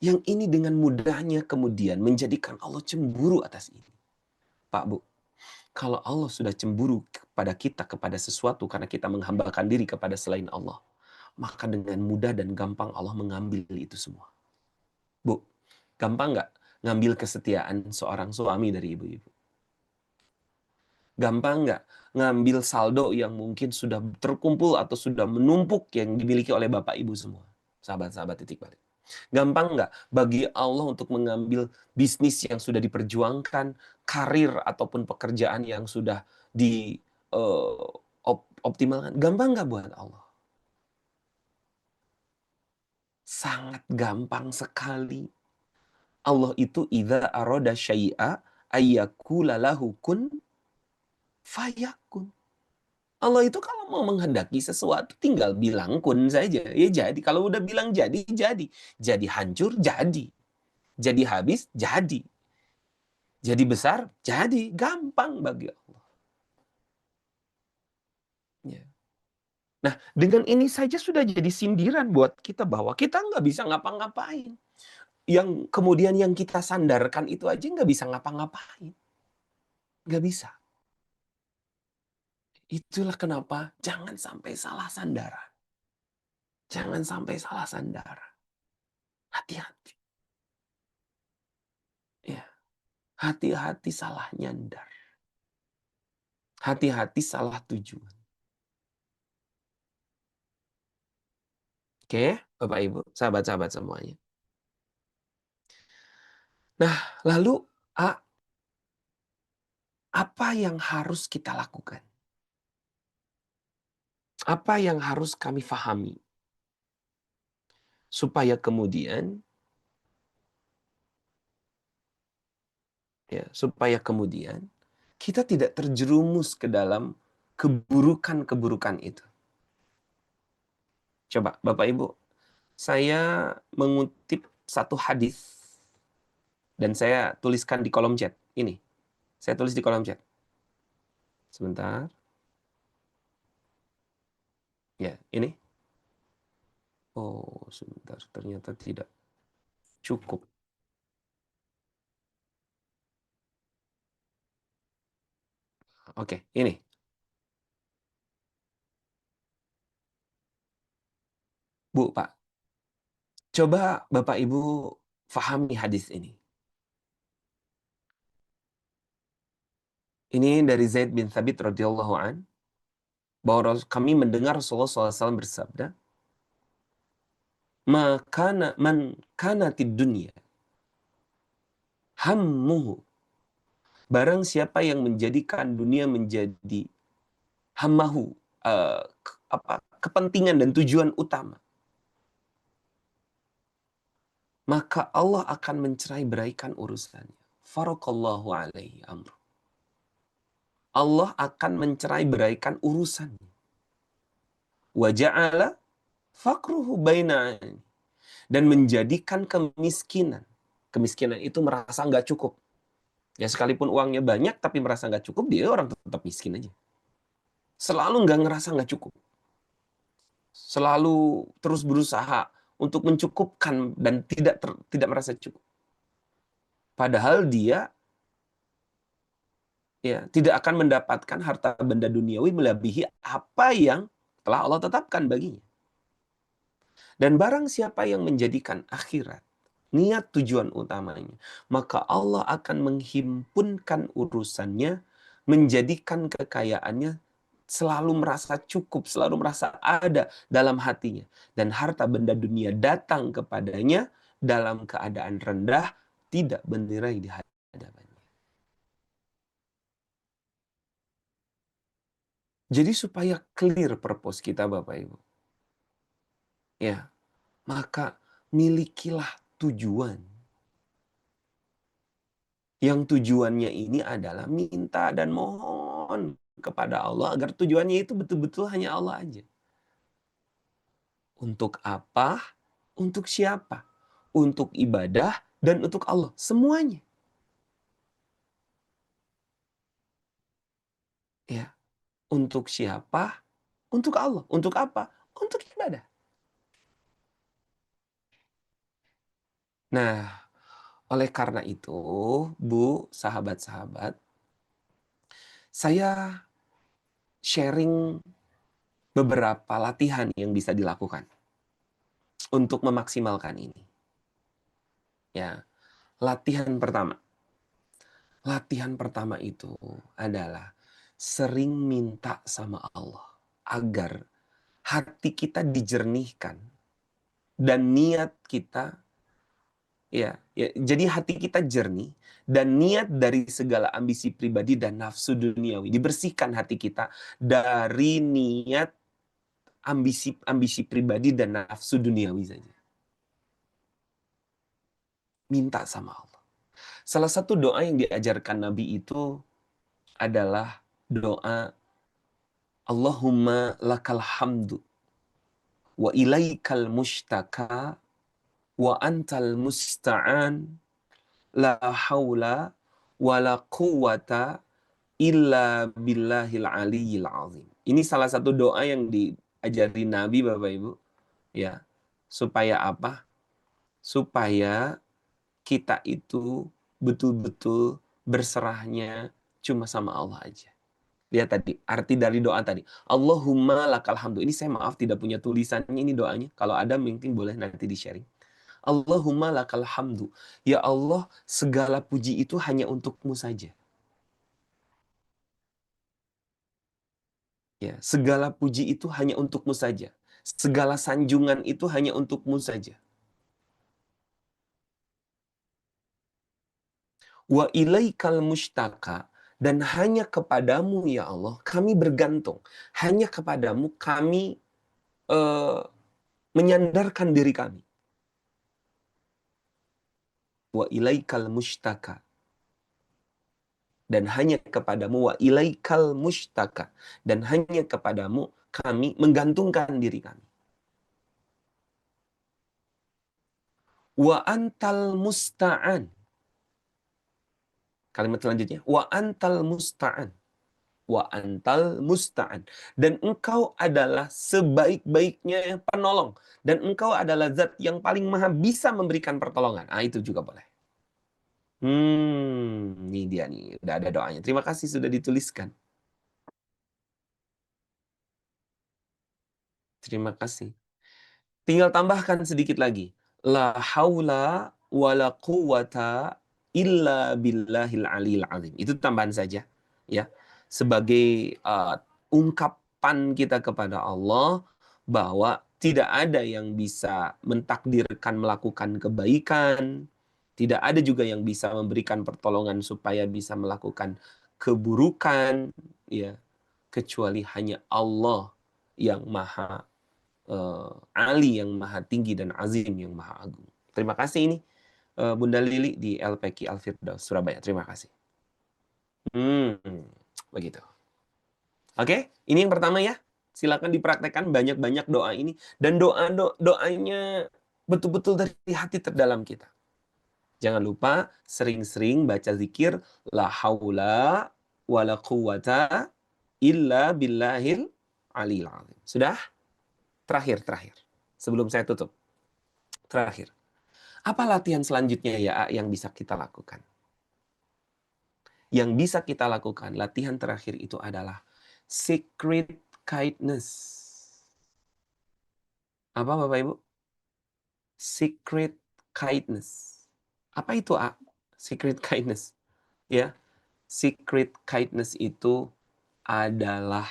Yang ini dengan mudahnya kemudian menjadikan Allah cemburu atas ini. Pak, Bu, kalau Allah sudah cemburu kepada kita, kepada sesuatu karena kita menghambakan diri kepada selain Allah, maka dengan mudah dan gampang Allah mengambil itu semua. Bu, gampang nggak ngambil kesetiaan seorang suami dari ibu-ibu? Gampang nggak ngambil saldo yang mungkin sudah terkumpul atau sudah menumpuk yang dimiliki oleh bapak ibu semua? Sahabat-sahabat titik balik. Gampang nggak bagi Allah untuk mengambil bisnis yang sudah diperjuangkan, karir ataupun pekerjaan yang sudah dioptimalkan? Gampang nggak buat Allah? Sangat gampang sekali. Allah itu idza arada syai'a ayyakula lahu kun fayakun. Allah itu kalau mau menghendaki sesuatu tinggal bilang kun saja. Ya jadi. Kalau udah bilang jadi, jadi. Jadi hancur, jadi. Jadi habis, jadi. Jadi besar, jadi. Gampang bagi Allah. Ya. Nah, dengan ini saja sudah jadi sindiran buat kita bahwa kita nggak bisa ngapa-ngapain. Yang kemudian yang kita sandarkan itu aja nggak bisa ngapa-ngapain. Nggak bisa. Itulah kenapa jangan sampai salah sandaran. Jangan sampai salah sandaran. Hati-hati. Ya. Hati-hati salah nyandar. Hati-hati salah tujuan. Oke, Bapak Ibu, sahabat-sahabat semuanya. Nah, lalu apa yang harus kita lakukan? Apa yang harus kami fahami? Supaya kemudian kita tidak terjerumus ke dalam keburukan-keburukan itu. Coba Bapak Ibu, saya mengutip satu hadis dan saya tuliskan di kolom chat. Ini, saya tulis di kolom chat. Sebentar. Ya, ini. Oh, sebentar. Ternyata tidak cukup. Oke, ini. Bu, Pak. Coba Bapak Ibu fahami hadis ini. Ini dari Zaid bin Thabit radhiyallahu an, bahwa kami mendengar Rasulullah SAW bersabda, man kanatid dunya hammuhu. Barang siapa yang menjadikan dunia menjadi hammahu, kepentingan dan tujuan utama, maka Allah akan mencerai-beraikan urusannya. Farakallahu alaihi amru. Allah akan mencerai-beraikan urusannya. wa ja'ala faqruhu baina aini. Dan menjadikan kemiskinan. Kemiskinan itu merasa nggak cukup. Ya sekalipun uangnya banyak tapi merasa nggak cukup, dia orang tetap miskin aja. Selalu nggak ngerasa nggak cukup. Selalu terus berusaha untuk mencukupkan dan tidak merasa cukup. Padahal dia ya tidak akan mendapatkan harta benda duniawi melebihi apa yang telah Allah tetapkan baginya. Dan barang siapa yang menjadikan akhirat niat tujuan utamanya, maka Allah akan menghimpunkan urusannya, menjadikan kekayaannya selalu merasa cukup, selalu merasa ada dalam hatinya. Dan harta benda dunia datang kepadanya dalam keadaan rendah, tidak bernilai di hadapannya. Jadi supaya clear purpose kita Bapak Ibu, ya, maka milikilah tujuan. Yang tujuannya ini adalah minta dan mohon kepada Allah agar tujuannya itu betul-betul hanya Allah aja. Untuk apa? Untuk siapa? Untuk ibadah dan untuk Allah. Semuanya. Ya. Untuk siapa? Untuk Allah. Untuk apa? Untuk ibadah. Nah, oleh karena itu, Bu, sahabat-sahabat, saya sharing beberapa latihan yang bisa dilakukan untuk memaksimalkan ini. Ya, latihan pertama. Latihan pertama itu adalah sering minta sama Allah agar hati kita dijernihkan dan niat kita ya, jadi hati kita jernih dan niat dari segala ambisi pribadi dan nafsu duniawi, dibersihkan hati kita dari niat ambisi pribadi dan nafsu duniawi saja. Minta sama Allah. Salah satu doa yang diajarkan Nabi itu adalah doa Allahumma lakal hamdu wa ilaikal mushtaka wa antal musta'an la haula wa la quwwata illa billahil aliyyil azim. Ini salah satu doa yang diajari Nabi Bapak Ibu, ya. Supaya apa? Supaya kita itu betul-betul berserahnya cuma sama Allah aja. Lihat tadi, arti dari doa tadi. Allahumma lakal hamdu. Ini saya maaf tidak punya tulisannya ini doanya. Kalau ada mungkin boleh nanti di-sharing. Allahumma lakal hamdu. Ya Allah, segala puji itu hanya untukmu saja. Ya, segala puji itu hanya untukmu saja. Segala sanjungan itu hanya untukmu saja. Wa ilaikal mushtaka, dan hanya kepadamu ya Allah kami bergantung. Hanya kepadamu kami menyandarkan diri kami. Wa ilaikal mushtaka, dan hanya kepadamu wa ilaikal mushtaka, dan hanya kepadamu kami menggantungkan diri kami. Wa antal musta'an. Kalimat selanjutnya, wa antal musta'an. Wa antal musta'an. Dan engkau adalah sebaik-baiknya penolong. Dan engkau adalah zat yang paling maha bisa memberikan pertolongan. Itu juga boleh. Ini dia nih. Udah ada doanya. Terima kasih sudah dituliskan. Terima kasih. Tinggal tambahkan sedikit lagi. La haula wa la quwwata illa billahil aliyil azim. Itu tambahan saja, ya. Sebagai ungkapan kita kepada Allah bahwa tidak ada yang bisa mentakdirkan melakukan kebaikan, tidak ada juga yang bisa memberikan pertolongan supaya bisa melakukan keburukan, ya, kecuali hanya Allah yang maha Ali, yang maha tinggi, dan azim, yang maha agung. Terima kasih ini Bunda Lili di LPQ Al-Firdaus Surabaya. Terima kasih. Begitu. Oke, ini yang pertama ya. Silakan dipraktekkan banyak-banyak doa ini. Dan doanya betul-betul dari hati terdalam kita. Jangan lupa sering-sering baca zikir la haula wala quwata illa billahil aliyil azim. Sudah? Terakhir. Sebelum saya tutup. Terakhir. Apa latihan selanjutnya ya yang bisa kita lakukan? Yang bisa kita lakukan, latihan terakhir itu adalah secret kindness. Apa Bapak Ibu? Secret kindness. Apa itu secret kindness? Ya, secret kindness itu adalah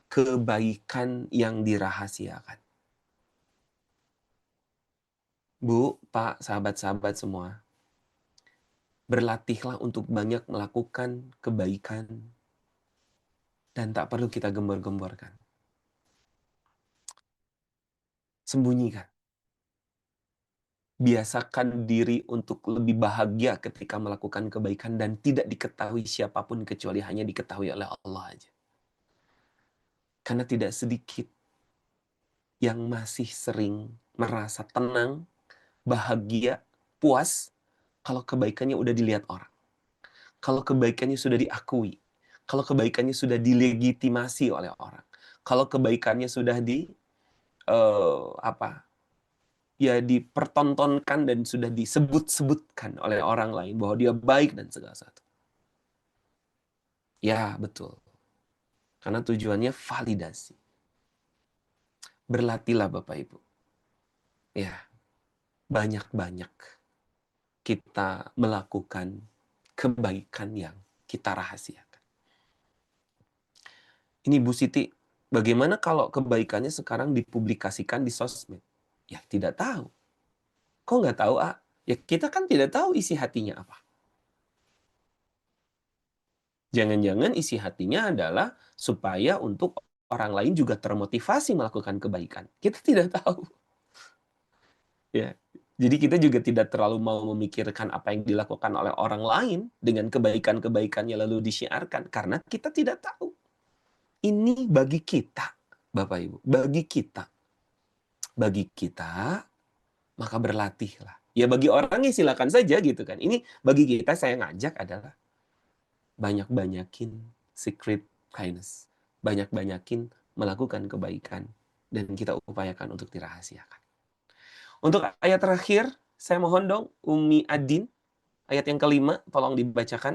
kebaikan yang dirahasiakan. Bu, Pak, sahabat-sahabat semua, berlatihlah untuk banyak melakukan kebaikan dan tak perlu kita gembor-gemborkan. Sembunyikan. Biasakan diri untuk lebih bahagia ketika melakukan kebaikan dan tidak diketahui siapapun kecuali hanya diketahui oleh Allah aja. Karena tidak sedikit yang masih sering merasa tenang, bahagia, puas kalau kebaikannya udah dilihat orang. Kalau kebaikannya sudah diakui. Kalau kebaikannya sudah dilegitimasi oleh orang. Kalau kebaikannya sudah dipertontonkan dan sudah disebut-sebutkan oleh orang lain bahwa dia baik dan segala sesuatu. Ya, betul. Karena tujuannya validasi. Berlatihlah Bapak Ibu. Ya, banyak-banyak kita melakukan kebaikan yang kita rahasiakan. Ini Bu Siti, bagaimana kalau kebaikannya sekarang dipublikasikan di sosmed? Ya, tidak tahu. Kok nggak tahu, Ya, kita kan tidak tahu isi hatinya apa. Jangan-jangan isi hatinya adalah supaya untuk orang lain juga termotivasi melakukan kebaikan. Kita tidak tahu. Ya. Jadi kita juga tidak terlalu mau memikirkan apa yang dilakukan oleh orang lain dengan kebaikan-kebaikannya lalu disiarkan. Karena kita tidak tahu. Ini bagi kita, Bapak Ibu. Bagi kita, maka berlatihlah. Ya bagi orangnya silakan saja gitu kan. Ini bagi kita saya ngajak adalah banyak-banyakin secret kindness. Banyak-banyakin melakukan kebaikan. Dan kita upayakan untuk dirahasiakan. Untuk ayat terakhir, saya mohon dong, Umi Adin, ayat yang kelima, tolong dibacakan,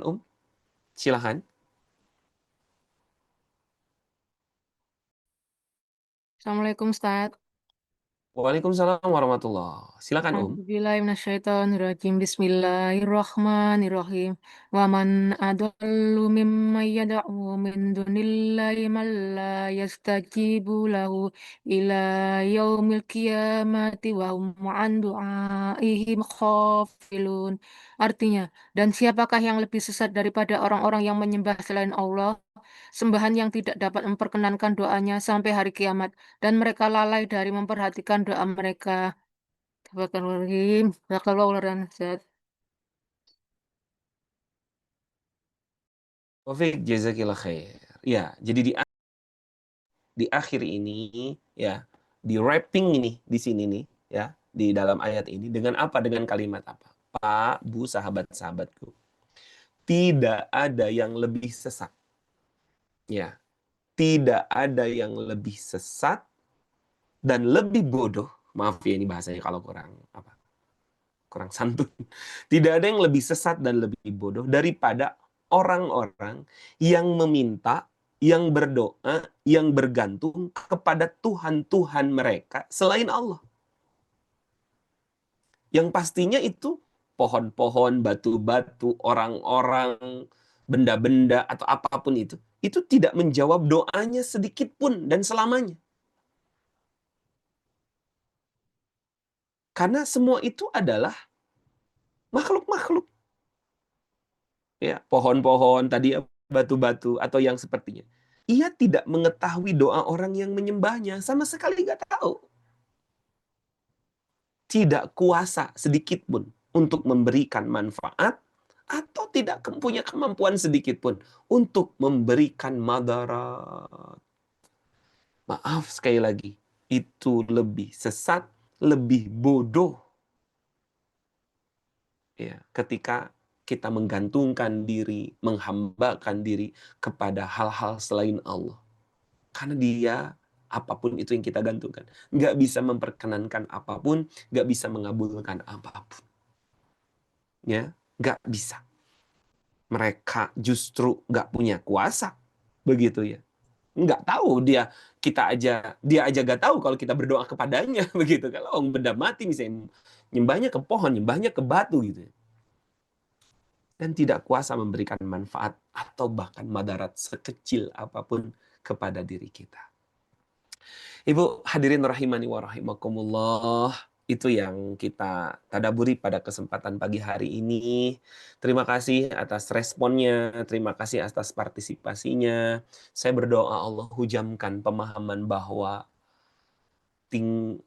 Silahkan. Assalamualaikum Ustaz. Waalaikumsalam warahmatullahi. Silakan, A'udzubillahiminasyaitonirrajim. Bismillahirrahmanirrahim. Wa man adallu mimman yad'u min dunillahi man la yastajibu lahu ila yaumil qiyamati wa hum 'an du'aihim ghafilun. Artinya, dan siapakah yang lebih sesat daripada orang-orang yang menyembah selain Allah, sembahan yang tidak dapat memperkenankan doanya sampai hari kiamat, dan mereka lalai dari memperhatikan doa mereka. Tabarakallahu barakallahu Ustaz. Taufik, jazakillah khair. Ya, jadi di akhir ini, ya, di wrapping ini, di sini nih, ya, di dalam ayat ini, dengan apa? Dengan kalimat apa? Pak, Bu, sahabat-sahabatku. Tidak ada yang lebih sesat. Ya, tidak ada yang lebih sesat dan lebih bodoh. Maaf ya ini bahasanya kalau kurang santun. Tidak ada yang lebih sesat dan lebih bodoh daripada orang-orang yang meminta, yang berdoa, yang bergantung kepada Tuhan-Tuhan mereka selain Allah. Yang pastinya itu pohon-pohon, batu-batu, orang-orang, benda-benda, atau apapun itu tidak menjawab doanya sedikit pun dan selamanya. Karena semua itu adalah makhluk-makhluk. Ya, pohon-pohon, tadi batu-batu, atau yang sepertinya. Ia tidak mengetahui doa orang yang menyembahnya. Sama sekali nggak tahu. Tidak kuasa sedikit pun untuk memberikan manfaat, atau tidak punya kemampuan sedikit pun untuk memberikan madarat. Maaf sekali lagi, itu lebih sesat, lebih bodoh ya, ketika kita menggantungkan diri, menghambakan diri kepada hal-hal selain Allah. Karena dia, apapun itu yang kita gantungkan, nggak bisa memperkenankan apapun, nggak bisa mengabulkan apapun. Ya, nggak bisa. Mereka justru nggak punya kuasa, begitu ya. Nggak tahu dia aja nggak tahu kalau kita berdoa kepadanya, begitu. Kalau benda mati misalnya, nyembahnya ke pohon, nyembahnya ke batu gitu ya. Dan tidak kuasa memberikan manfaat atau bahkan madarat sekecil apapun kepada diri kita. Ibu hadirin rahimani wa rahimakumullah, itu yang kita tadaburi pada kesempatan pagi hari ini. Terima kasih atas responnya, terima kasih atas partisipasinya. Saya berdoa Allah hujamkan pemahaman bahwa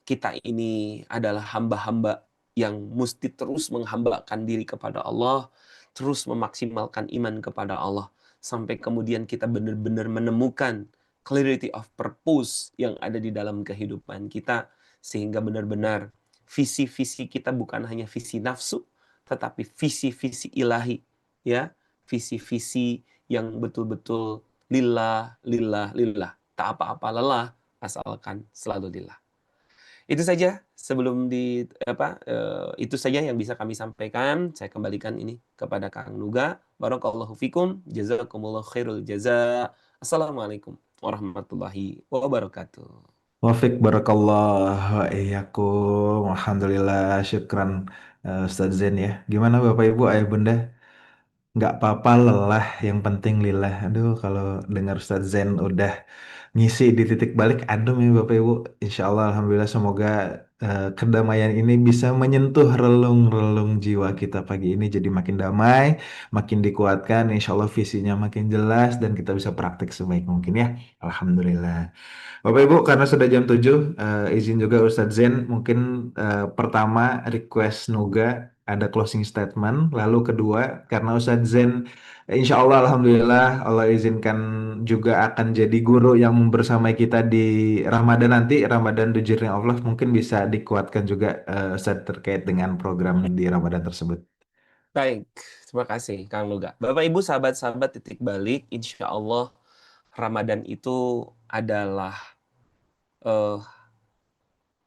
kita ini adalah hamba-hamba yang mesti terus menghambakan diri kepada Allah, terus memaksimalkan iman kepada Allah, sampai kemudian kita benar-benar menemukan clarity of purpose yang ada di dalam kehidupan kita, sehingga benar-benar visi-visi kita bukan hanya visi nafsu, tetapi visi-visi ilahi, ya, visi-visi yang betul-betul lillah, lillah, lillah, tak apa-apa lelah, asalkan selalu lillah. Itu saja sebelum itu saja yang bisa kami sampaikan. Saya kembalikan ini kepada Kang Nuga. Barakallahu fikum, jazakumullah khairul jaza. Assalamualaikum warahmatullahi wabarakatuh. Wafik barakallah wa iyyakum. Alhamdulillah, syukran Ustadz Zen ya. Gimana Bapak Ibu, Ayah Bunda? Nggak apa-apa lelah, yang penting lillah. Aduh, kalau dengar Ustadz Zen udah ngisi di titik balik adem ya Bapak Ibu. Insya Allah, Alhamdulillah, semoga kedamaian ini bisa menyentuh relung-relung jiwa kita pagi ini jadi makin damai, makin dikuatkan. Insya Allah visinya makin jelas dan kita bisa praktik sebaik mungkin ya. Alhamdulillah. Bapak Ibu, karena sudah jam 7, izin juga Ustadz Zen, mungkin pertama request Nuga ada closing statement, lalu kedua, karena Ustadz Zen, insya Allah, Alhamdulillah, Allah izinkan juga akan jadi guru yang bersamai kita di Ramadan nanti, Ramadan The Journey of Love, mungkin bisa dikuatkan juga Ustadz terkait dengan program di Ramadan tersebut. Baik, terima kasih Kang Nuga. Bapak Ibu sahabat-sahabat titik balik, insya Allah Ramadan itu adalah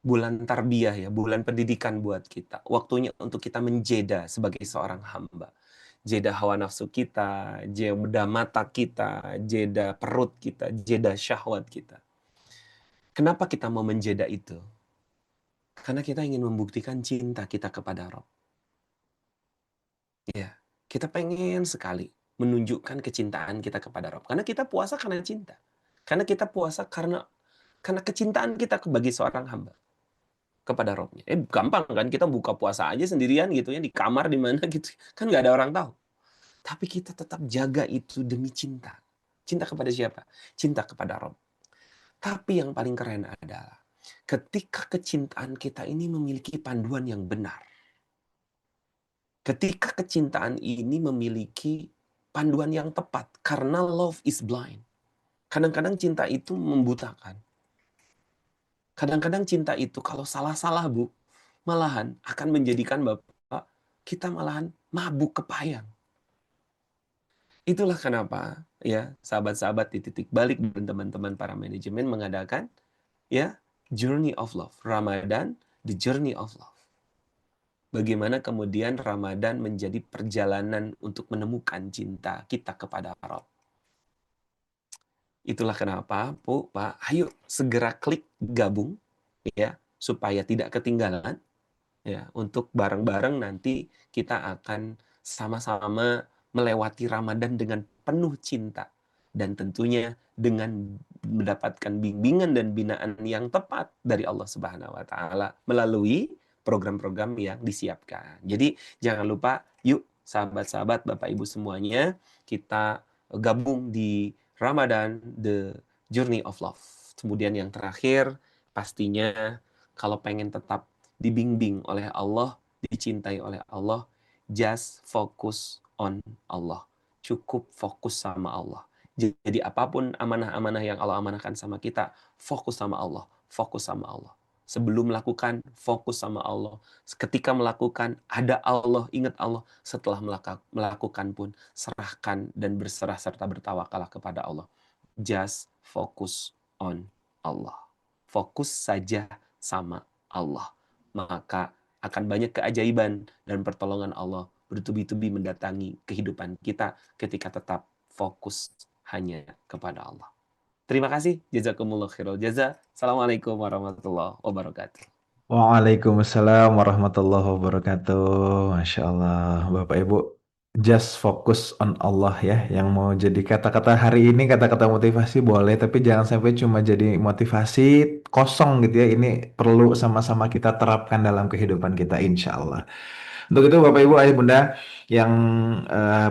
bulan tarbiyah ya, bulan pendidikan buat kita. Waktunya untuk kita menjeda sebagai seorang hamba. Jeda hawa nafsu kita, jeda mata kita, jeda perut kita, jeda syahwat kita. Kenapa kita mau menjeda itu? Karena kita ingin membuktikan cinta kita kepada Rabb. Ya, kita pengen sekali menunjukkan kecintaan kita kepada Rabb. Karena kita puasa karena cinta. Karena kita puasa karena kecintaan kita sebagai seorang hamba kepada Robnya. Gampang kan, kita buka puasa aja sendirian gitu ya, di kamar di mana gitu, kan nggak ada orang tahu. Tapi kita tetap jaga itu demi cinta. Cinta kepada siapa? Cinta kepada Rob. Tapi yang paling keren adalah ketika kecintaan kita ini memiliki panduan yang benar. Ketika kecintaan ini memiliki panduan yang tepat, karena love is blind. Kadang-kadang cinta itu membutakan. Kadang-kadang cinta itu kalau salah-salah, Bu, malahan akan menjadikan Bapak kita malahan mabuk kepayang. Itulah kenapa ya sahabat-sahabat di titik balik dan teman-teman para manajemen mengadakan ya Journey of Love, Ramadan, the Journey of Love. Bagaimana kemudian Ramadan menjadi perjalanan untuk menemukan cinta kita kepada Rabb. Itulah kenapa, Bu, Pak, ayo segera klik gabung ya, supaya tidak ketinggalan ya, untuk bareng-bareng nanti kita akan sama-sama melewati Ramadan dengan penuh cinta dan tentunya dengan mendapatkan bimbingan dan binaan yang tepat dari Allah Subhanahu wa taala melalui program-program yang disiapkan. Jadi jangan lupa, yuk sahabat-sahabat, Bapak Ibu semuanya, kita gabung di Ramadan The Journey of Love. Kemudian yang terakhir, pastinya kalau pengen tetap dibimbing oleh Allah, dicintai oleh Allah, just focus on Allah. Cukup fokus sama Allah. Jadi apapun amanah-amanah yang Allah amanahkan sama kita, fokus sama Allah, fokus sama Allah. Sebelum melakukan, fokus sama Allah. Ketika melakukan, ada Allah, ingat Allah. Setelah melakukan pun, serahkan dan berserah serta bertawakalah kepada Allah. Just focus on Allah. Fokus saja sama Allah. Maka akan banyak keajaiban dan pertolongan Allah bertubi-tubi mendatangi kehidupan kita ketika tetap fokus hanya kepada Allah. Terima kasih. Jazakumullah khairul jaza. Assalamualaikum warahmatullahi wabarakatuh. Waalaikumsalam warahmatullahi wabarakatuh. Masya Allah, Bapak Ibu, just focus on Allah ya. Yang mau jadi kata-kata hari ini, kata-kata motivasi boleh, tapi jangan sampai cuma jadi motivasi kosong gitu ya. Ini perlu sama-sama kita terapkan dalam kehidupan kita, insya Allah. Untuk itu Bapak Ibu Ayah Bunda yang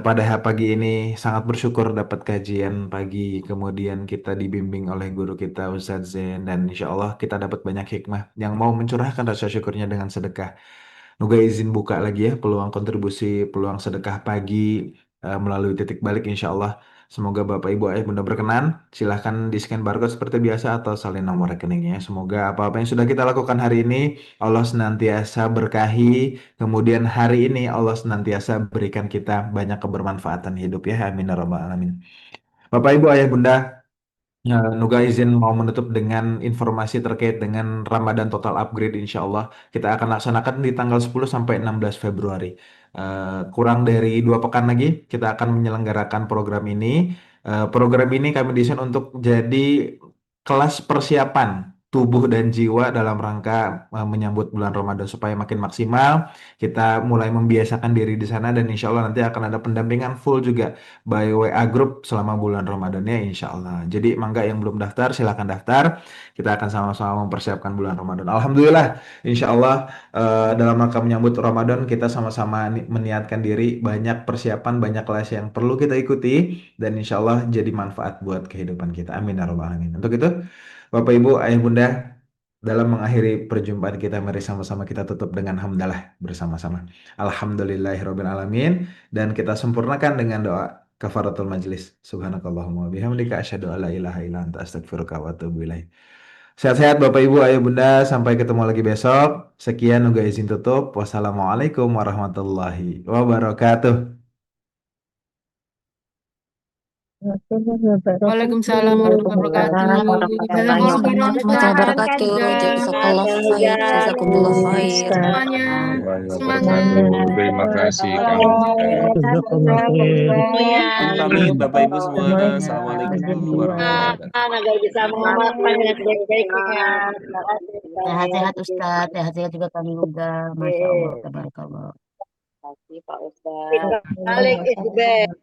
pada pagi ini sangat bersyukur dapat kajian pagi, kemudian kita dibimbing oleh guru kita Ustadz Zain, dan insya Allah kita dapat banyak hikmah yang mau mencurahkan rasa syukurnya dengan sedekah. Moga izin buka lagi ya peluang kontribusi, peluang sedekah pagi melalui titik balik insya Allah. Semoga Bapak Ibu Ayah Bunda berkenan. Silahkan di scan barcode seperti biasa atau salin nomor rekeningnya. Semoga apa-apa yang sudah kita lakukan hari ini Allah senantiasa berkahi. Kemudian hari ini Allah senantiasa berikan kita banyak kebermanfaatan hidup ya. Amin ya rabbal alamin. Bapak Ibu Ayah Bunda, Nuga izin mau menutup dengan informasi terkait dengan Ramadan Total Upgrade insya Allah. Kita akan laksanakan di tanggal 10 sampai 16 Februari. Kurang dari 2 pekan lagi kita akan menyelenggarakan program ini. Program ini kami desain untuk jadi kelas persiapan tubuh dan jiwa dalam rangka menyambut bulan Ramadan supaya makin maksimal. Kita mulai membiasakan diri di sana dan insya Allah nanti akan ada pendampingan full juga by WA Group selama bulan Ramadannya insya Allah. Jadi mangga yang belum daftar silakan daftar. Kita akan sama-sama mempersiapkan bulan Ramadan. Alhamdulillah, insya Allah dalam rangka menyambut Ramadan kita sama-sama meniatkan diri banyak persiapan, banyak kelas yang perlu kita ikuti dan insya Allah jadi manfaat buat kehidupan kita. Amin ya rabbal alamin. Untuk itu, Bapak Ibu, Ayah Bunda, dalam mengakhiri perjumpaan kita, mari sama-sama kita tutup dengan hamdalah bersama-sama. Alhamdulillahirabbil alamin, dan kita sempurnakan dengan doa kafaratul majlis. Subhanakallahumma wa bihamdika asyhadu an la ilaha illa anta astaghfiruka wa atubu ilaik. Sehat-sehat Bapak Ibu, Ayah Bunda, sampai ketemu lagi besok. Sekian, Nuga izin tutup. Wassalamualaikum warahmatullahi wabarakatuh. Waalaikumsalam warahmatullahi wabarakatuh. Jazakallah khairan Warahmatullahi Ustaz. wabarakatuh. Juga Jazakallah khair. Jazakumullah khair. semuanya. Warahmatullahi Semangat. wabarakatuh. Terima kasih Kang Ustaz. Jazakallah khair. Pamit Bapak Ibu semua. Assalamualaikum warahmatullahi wabarakatuh. Agar bisa mengamalkan dengan sebaik-baiknya. Terima kasih. Sehat-sehat Ustadz, sehat-sehat juga kami juga. Masya Allah, tabarakallah. Terima kasih Pak Ustaz. Balik is the best.